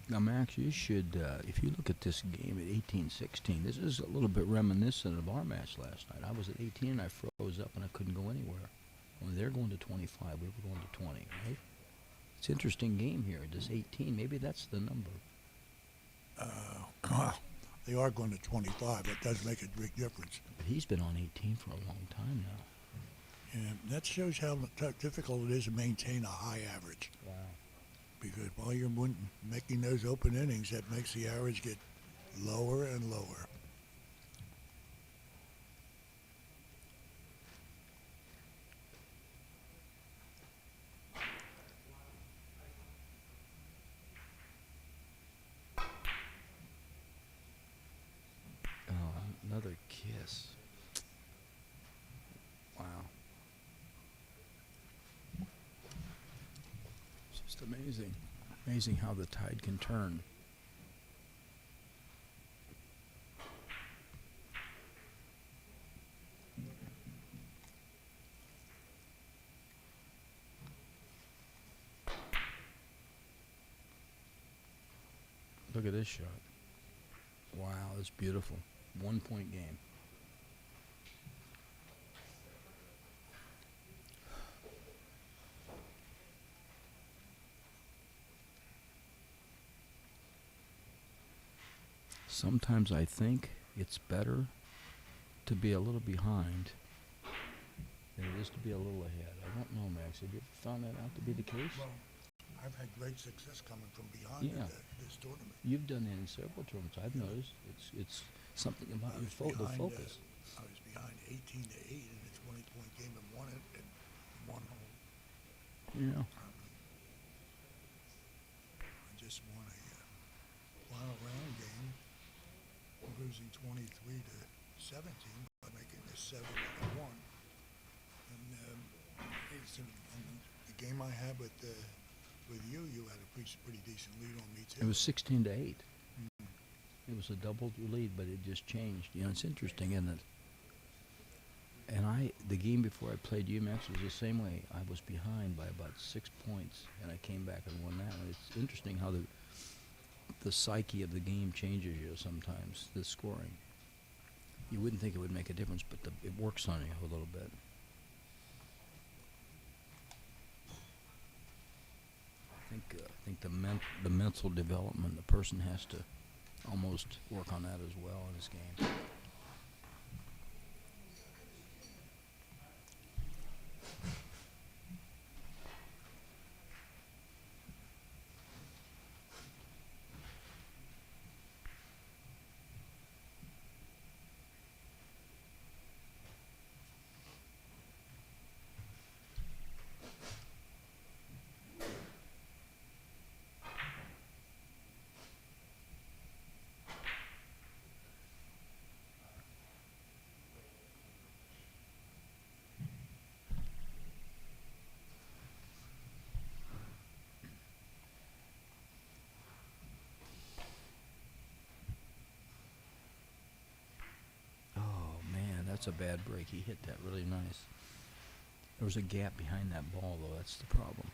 Now, Max, you should, if you look at this game at 18-16, this is a little bit reminiscent of our match last night. I was at 18 and I froze up and I couldn't go anywhere. When they're going to 25, we were going to 20, right? It's an interesting game here. This 18, maybe that's the number. They are going to 25. That does make a big difference. But he's been on 18 for a long time now. And that shows how difficult it is to maintain a high average. Wow. Because while you're making those open innings, that makes the average get lower and lower. Oh, another kiss. Wow. It's just amazing. Amazing how the tide can turn. Look at this shot. Wow, that's beautiful. 1-point game. sometimes I think it's better to be a little behind than it is to be a little ahead. I don't know, Max. Have you ever found that out to be the case? Well, I've had great success coming from behind Yeah. at this tournament. You've done that in several tournaments. I've noticed. It's something about I your was the behind, focus. I was behind 18-8 in a 20-point game and won it in one hole. Yeah. I just won a final round game, losing 23-17 by making this 7-1. And the game I had with you, you had a pretty decent lead on me too. It was 16-8. Mhm. It was a double lead, but it just changed. You know, it's interesting, isn't it? And the game before I played you, Max, was the same way. I was behind by about 6 points, and I came back and won that one. It's interesting how the psyche of the game changes you sometimes, the scoring. You wouldn't think it would make a difference, but it works on you a little bit. I think the mental development, the person has to almost work on that as well in this game. That's a bad break. He hit that really nice. There was a gap behind that ball, though. That's the problem.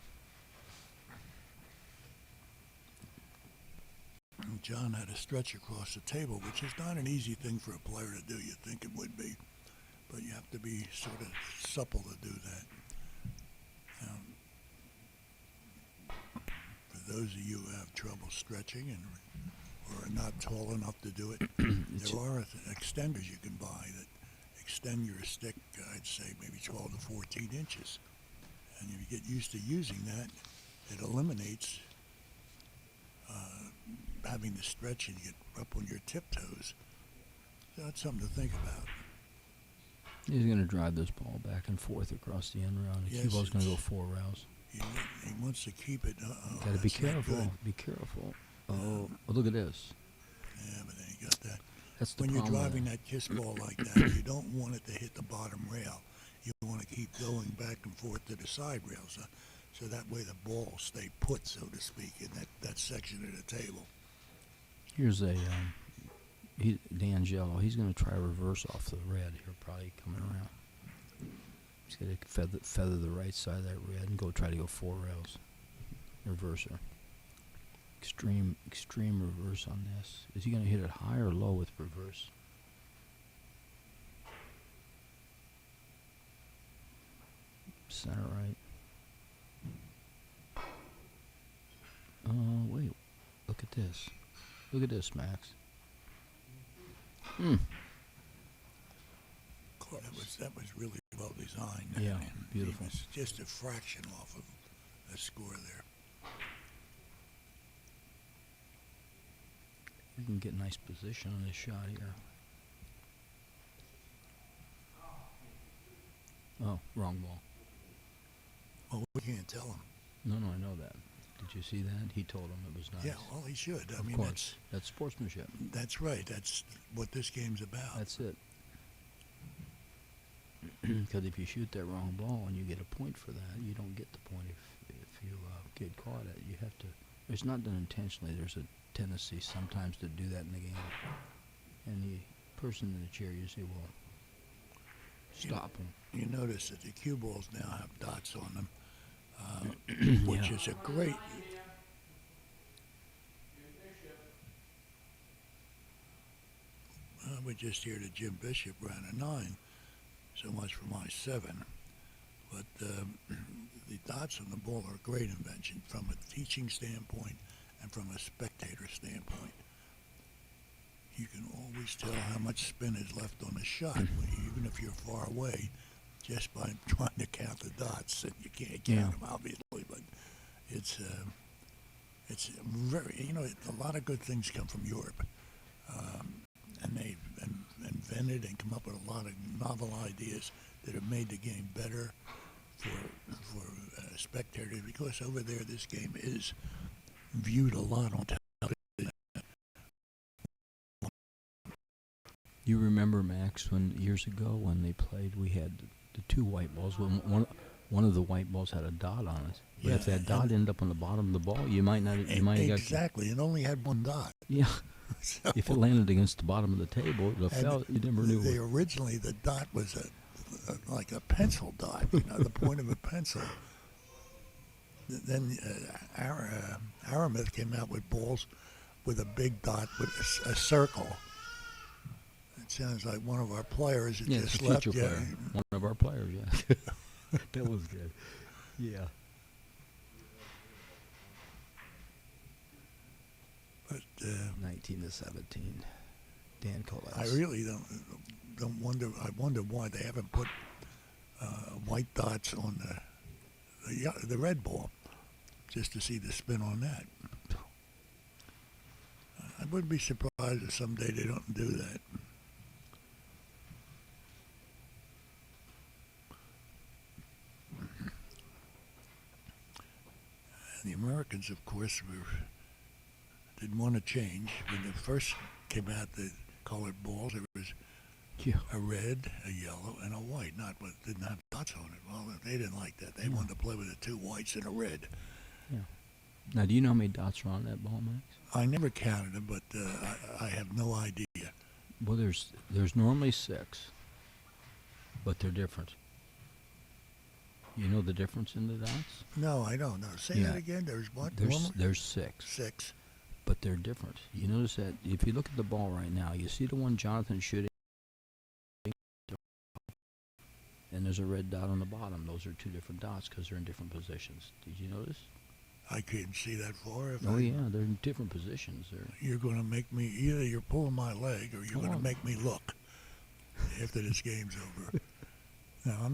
John had a stretch across the table, which is not an easy thing for a player to do. You'd think it would be, but you have to be sort of supple to do that. For those of you who have trouble stretching and or are not tall enough to do it, there are extenders you can buy that extend your stick, I'd say maybe 12 to 14 inches. And if you get used to using that, it eliminates having to stretch and get up on your tiptoes. So that's something to think about. He's going to drive this ball back and forth across the end round. The cue ball's going to go 4 rails. He wants to keep it. Got to be careful. Be careful. Oh, look at this. Yeah, but then you got that. That's the When problem. you're driving that kiss ball like that, you don't want it to hit the bottom rail. You want to keep going back and forth to the side rails, so that way the ball will stay put, so to speak, in that section of the table. Here's Dan Jello. He's going to try reverse off the red here, probably coming around. He's going to feather the right side of that red and try to go 4 rails. Reverser. Extreme reverse on this. Is he going to hit it high or low with reverse? Center right. Oh, wait. Look at this. Look at this, Max. That was really well designed. Yeah, And beautiful. it was just a fraction off of the score there. You can get nice position on this shot here. Oh, wrong ball. Well, we can't tell him. No, I know that. Did you see that? He told him it was nice. Yeah, well, he should. I Of mean, course. That's sportsmanship. that's right. That's what this game's about. That's it. Because if you shoot that wrong ball and you get a point for that, you don't get the point if you get caught at it. You have to. It's not done intentionally. There's a tendency sometimes to do that in the game. And the person in the chair usually will stop him. You notice that the cue balls now have dots on them, which is a great. We're just here to Jim Bishop ran a 9, so much for my 7. But the dots on the ball are a great invention from a teaching standpoint and from a spectator standpoint. you can always tell how much spin is left on a shot, even if you're far away, just by trying to count the dots. And you can't count them, obviously, but it's very, a lot of good things come from Europe. And they've invented and come up with a lot of novel ideas that have made the game better for spectators, because over there this game is viewed a lot on television. You remember, Max, when years ago when they played, we had the two white balls. One of the white balls had a dot on it. Yeah, if that dot ended up on the bottom of the ball, you might not. You might have exactly. It only had one dot. Yeah. So, If it landed against the bottom of the table, it would have fell. You never knew. Originally, the dot was like a pencil dot, the point of a pencil. Then Aramith came out with balls with a big dot with a circle. It sounds like one of our players had just it's a left. future player. One of our players, yeah. That was good. Yeah. But 19 to 17. Dan Kolacz. I really don't wonder. I wonder why they haven't put white dots on the red ball, just to see the spin on that. I wouldn't be surprised if someday they don't do that. And the Americans, of course, didn't want to change. When they first came out, the colored balls, there was a red, a yellow, and a white. Didn't have dots on it. Well, they didn't like that. They wanted to play with the two whites and a red. Yeah. Now, do you know how many dots are on that ball, Max? I never counted them, but I have no idea. Well, there's normally 6, but they're different. You know the difference in the dots? No, I don't know. Say that again. There's what? There's 6. 6. But they're different. You notice that if you look at the ball right now, you see the one Jonathan's shooting, and there's a red dot on the bottom. Those are 2 different dots because they're in different positions. Did you notice? I couldn't see that far. Yeah, they're in different positions. You're going to make me, either you're pulling my leg or you're going to make me look after this game's over. Now,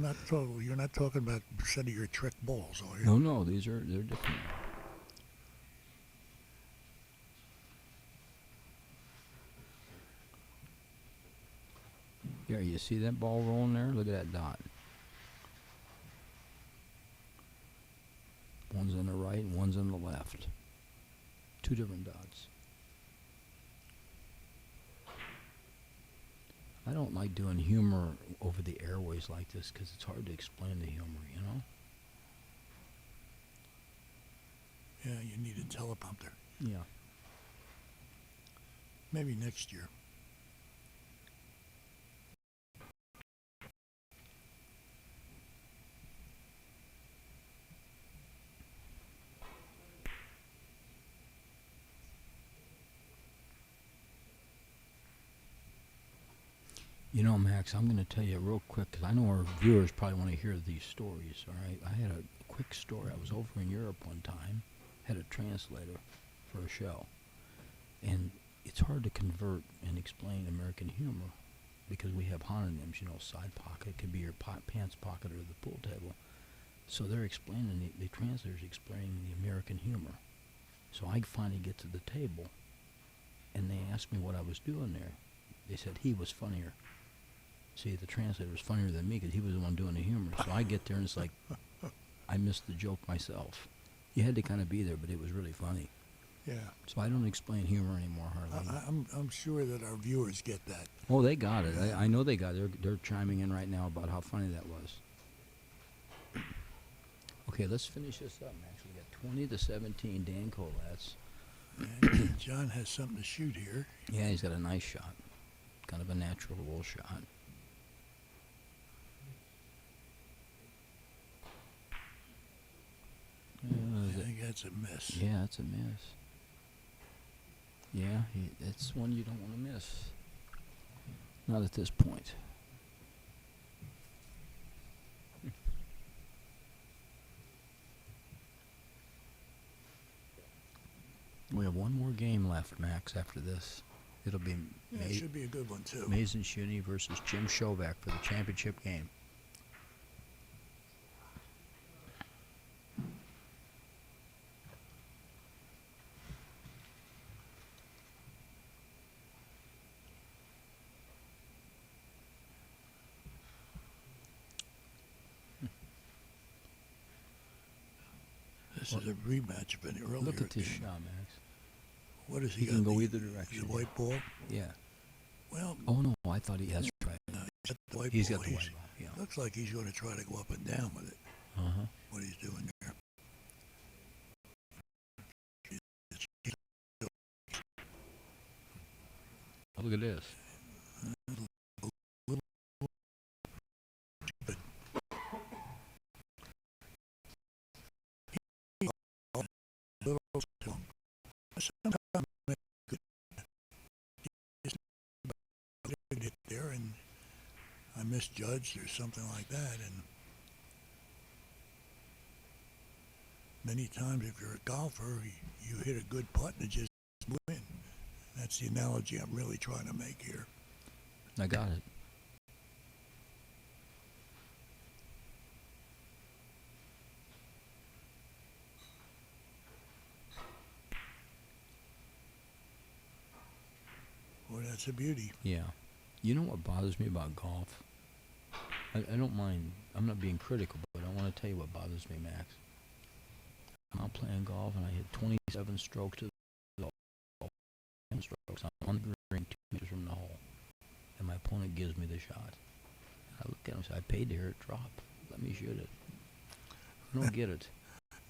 you're not talking about a set of your trick balls, are you? No, they're different. Yeah, you see that ball rolling there? Look at that dot. One's on the right and one's on the left. 2 different dots. I don't like doing humor over the airways like this because it's hard to explain the humor, you know? Yeah, you need a teleprompter. Yeah. Maybe next year. You know, Max, I'm going to tell you real quick, because I know our viewers probably want to hear these stories, all right? I had a quick story. I was over in Europe one time, had a translator for a show, and it's hard to convert and explain American humor because we have homonyms, side pocket could be your pants pocket or the pool table. So they're explaining, the translator's explaining the American humor. So I finally get to the table, and they asked me what I was doing there. They said he was funnier. See, the translator was funnier than me because he was the one doing the humor. So I get there and it's like, I missed the joke myself. You had to kind of be there, but it was really funny. Yeah. So I don't explain humor anymore hardly. I'm sure that our viewers get that. Oh, they got it. I know they got it. They're chiming in right now about how funny that was. Okay, let's finish this up, Max. We got 20 to 17, Dan Kolacz. And John has something to shoot here. Yeah, he's got a nice shot. Kind of a natural roll shot. I think that's a miss. Yeah, that's a miss. Yeah, that's one you don't want to miss. Not at this point. We have one more game left, Max, after this. It'll be Yeah, it should be a good one, too. Mason Shuny versus Jim Shovak for the championship game. This is a rematch of an earlier Look at this game. shot, Max. What is he He can got, go the- either direction. The white ball? Yeah. Well, Oh no, I thought he has right. no, he's got the white He's ball. got the white ball. Yeah. Looks like he's going to try to go up and down with it, Uh-huh. what he's doing there. Look at this. Sometimes it there and I misjudged or something like that, and many times if you're a golfer, you hit a good putt and it just win. That's the analogy I'm really trying to make here. I got it. Boy, that's a beauty. Yeah. You know what bothers me about golf? I don't mind. I'm not being critical, but I want to tell you what bothers me, Max. I'm out playing golf and I hit 27 strokes to the hole. 10 strokes. I'm on the green 2 meters from the hole. And my opponent gives me the shot. I look at him and say, I paid to hear it drop. Let me shoot it. I don't get it.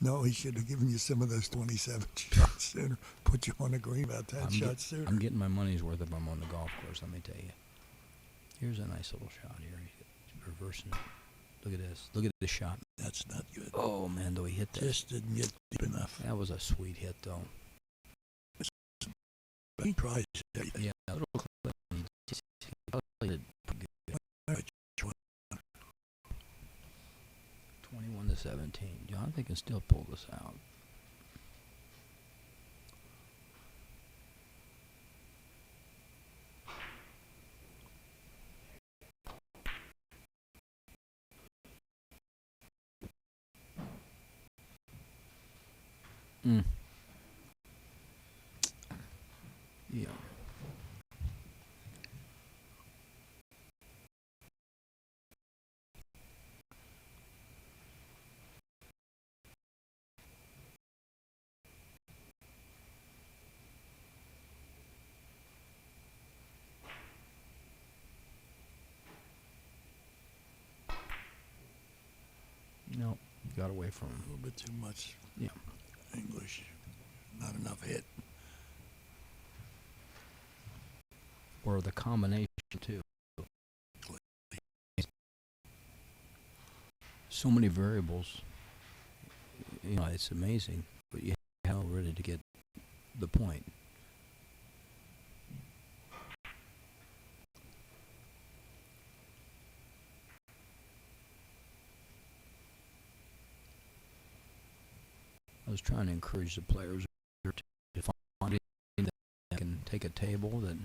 No, he should have given you some of those 27 shots sooner. Put you on the green about 10 shots sooner. I'm getting my money's worth if I'm on the golf course, let me tell you. Here's a nice little shot here. He's reversing it. Look at this. Look at this shot. That's not good. Oh, man, though, he hit that. Just didn't get deep enough. That was a sweet hit, though. But he tries it. Yeah, a little clip. He probably did pretty good. 21-17. Jonathan can still pull this out. Mm. Yeah. No, got away from A him. little bit too much Yeah. English. Not enough hit. Or the combination, too. So many variables. You know, it's amazing. But you have ready to get the point. I was trying to encourage the players to find it that can take a table, that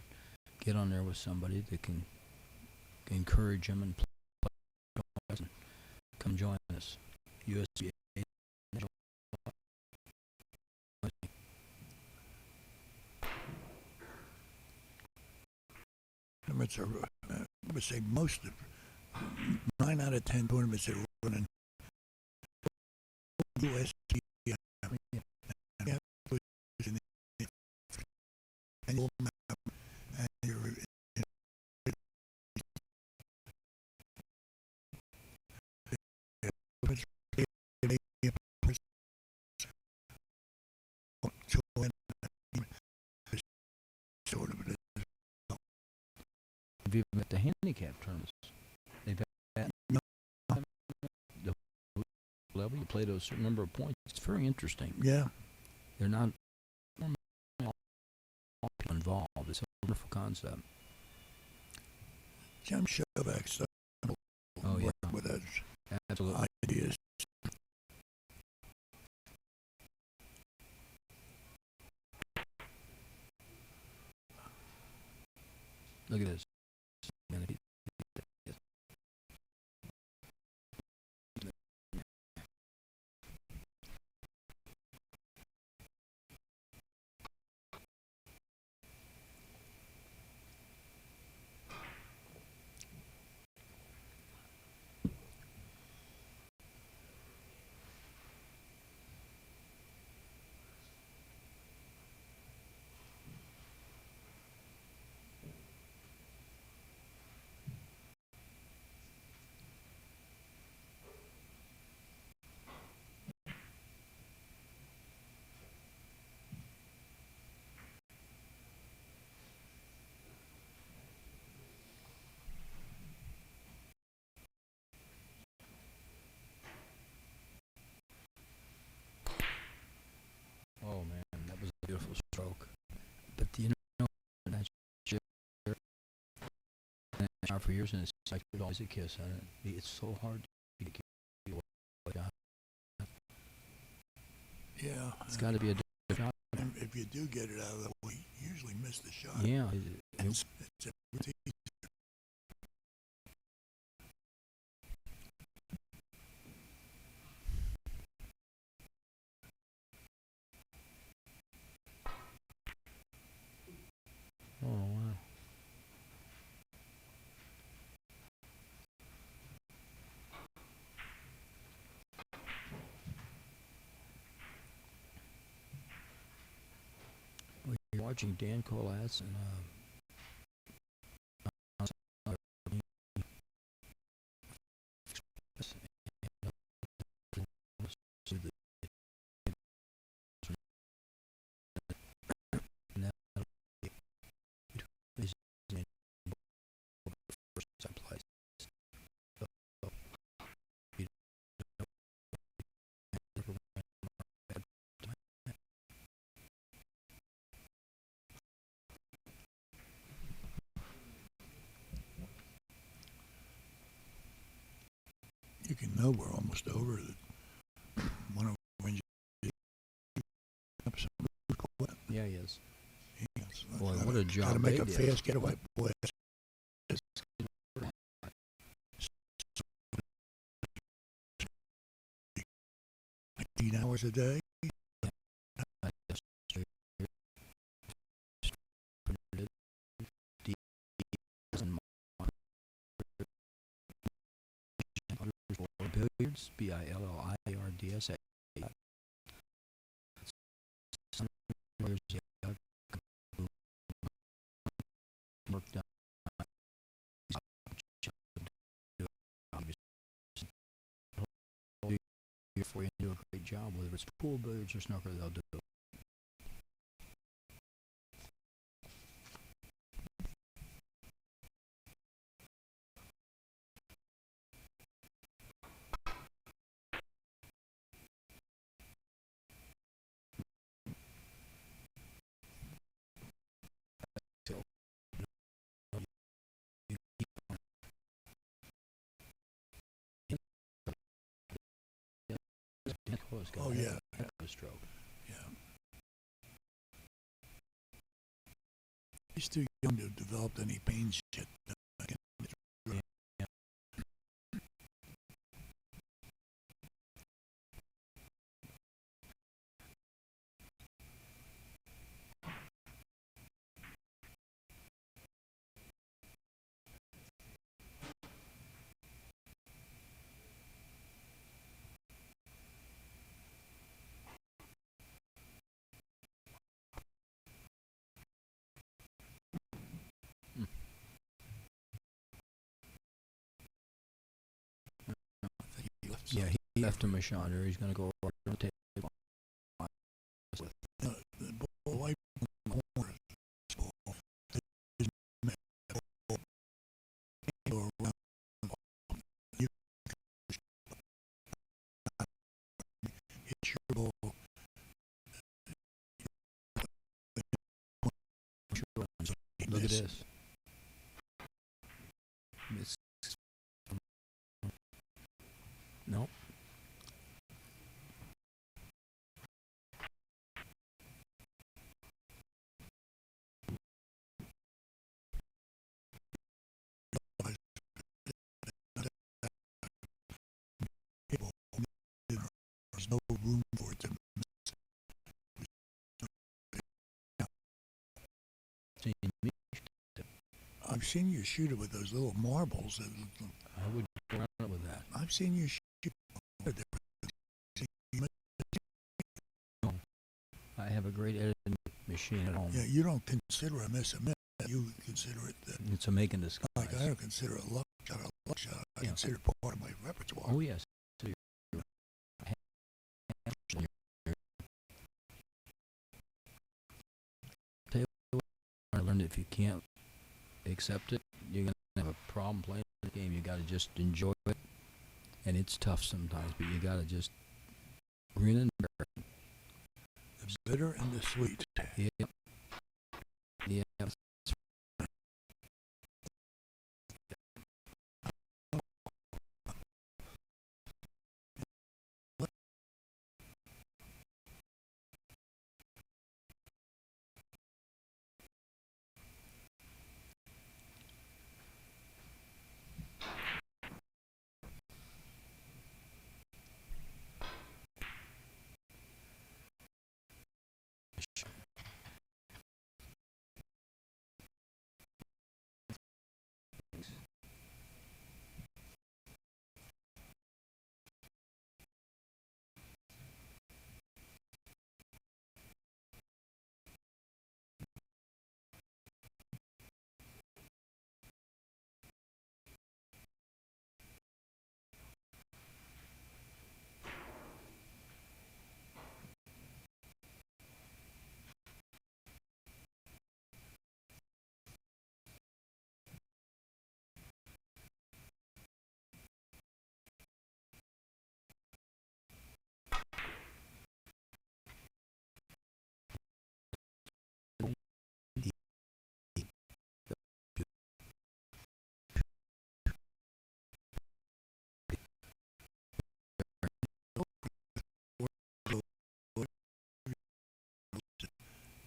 get on there with somebody that can encourage them and play and come join us. USBA. Tournaments are, I would say most of 9 out of 10 tournaments that are running USBA. Annual map, and you're sort of Have you been at the handicap tournaments? They've had No. the level. You played a certain number of points. It's very interesting. yeah. They're not involved. It's a wonderful concept. Jim Shovak started Oh, yeah. with those Absolutely. ideas. Look at this. Gonna be- Oh man, that was a beautiful stroke. But you know, that shit for years, and it's like there's always a kiss on it. It's so hard to get like that. Yeah. It's got to be a different shot. And if you do get it out of the way, you usually miss the shot. Yeah. It's a routine. Oh wow. Well, you're watching Dan Kolacz and You can know we're almost over. One of when you up some good yeah, he is. yes, Boy, what a job Got to make they a did. fast getaway, boy. 18 hours a day. Billiards, Billiards. Work done. Before you do a great job, whether it's pool billiards or snooker, they'll do it. Oh, yeah. Heck of a stroke. Yeah. He's too young to have developed any pain shit. Yeah, he left him a shot, or he's going to go over and take it. The ball right in the corner of this ball. There's no ball. Go around the ball. You hit your ball. Look at this. It's, no. for it to I've seen you shoot it with those little marbles. I would go around with that. I've seen you shoot it. I have a great editing machine at home. Yeah, you don't consider a miss a miss. You consider it It's a make and disguise. like I don't consider a luck shot a luck shot. I Yeah. consider it part of my repertoire. Oh yes. So I learned if you can't accept it, you're gonna have a problem playing the game. You gotta just enjoy it, and it's tough sometimes, but you gotta just grin and bear it. The bitter and the sweet. Yep. Yeah.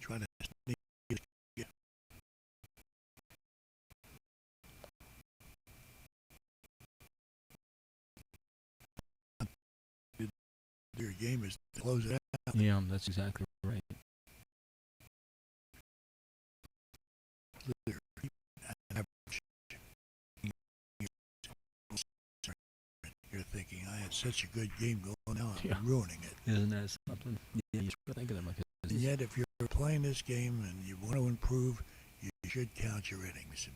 Try to sneak it. Your game is to close it out. Yeah, that's exactly right. You're thinking, I had such a good game going on, Yeah. I'm ruining it. Isn't that something? Yeah, you should think of them like And yet, if you're playing this game and you want to improve, you should count your innings.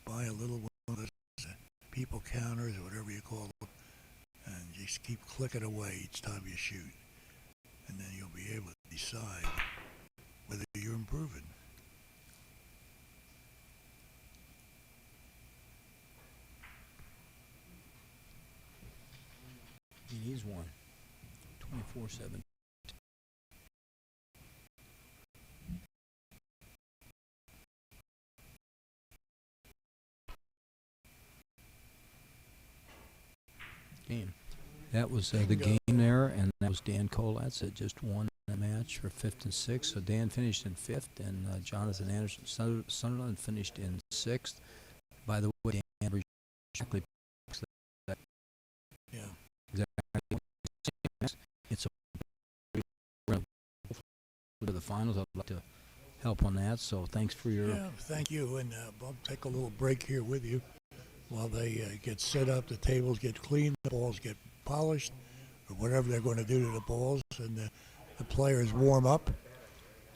Buy a little one of those people counters or whatever you call them, and just keep clicking away each time you shoot. And then you'll be able to decide whether you're improving. He needs one. 24/7. Game. That was the game there, and that was Dan Kolacz that just won the match for 5th and 6th. So Dan finished in 5th, and Jonathan Anderson Sunderland finished in 6th. By the way, Dan averaged exactly that. Yeah. Exactly. It's a to the finals. I'd like to help on that. So thanks for your. Yeah, thank you. And I'll take a little break here with you while they get set up, the tables get cleaned, the balls get polished, or whatever they're going to do to the balls, and the players warm up.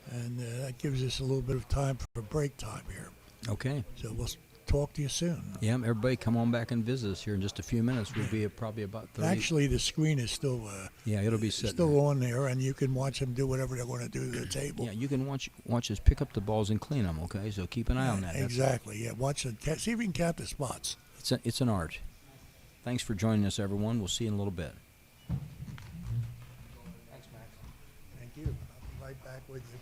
And that gives us a little bit of time for break time here. Okay. So we'll talk to you soon. Yeah, everybody come on back and visit us here in just a few minutes. We'll be probably about 30. Actually, the screen is still yeah, it'll be sitting still there. on there, and you can watch them do whatever they're going to do to the table. Yeah, you can watch us pick up the balls and clean them, okay? So keep an eye on that. Exactly. Yeah, watch it. See if you can count the spots. It's an art. Thanks for joining us, everyone. We'll see you in a little bit. Thanks, Max. Thank you. I'll be right back with you.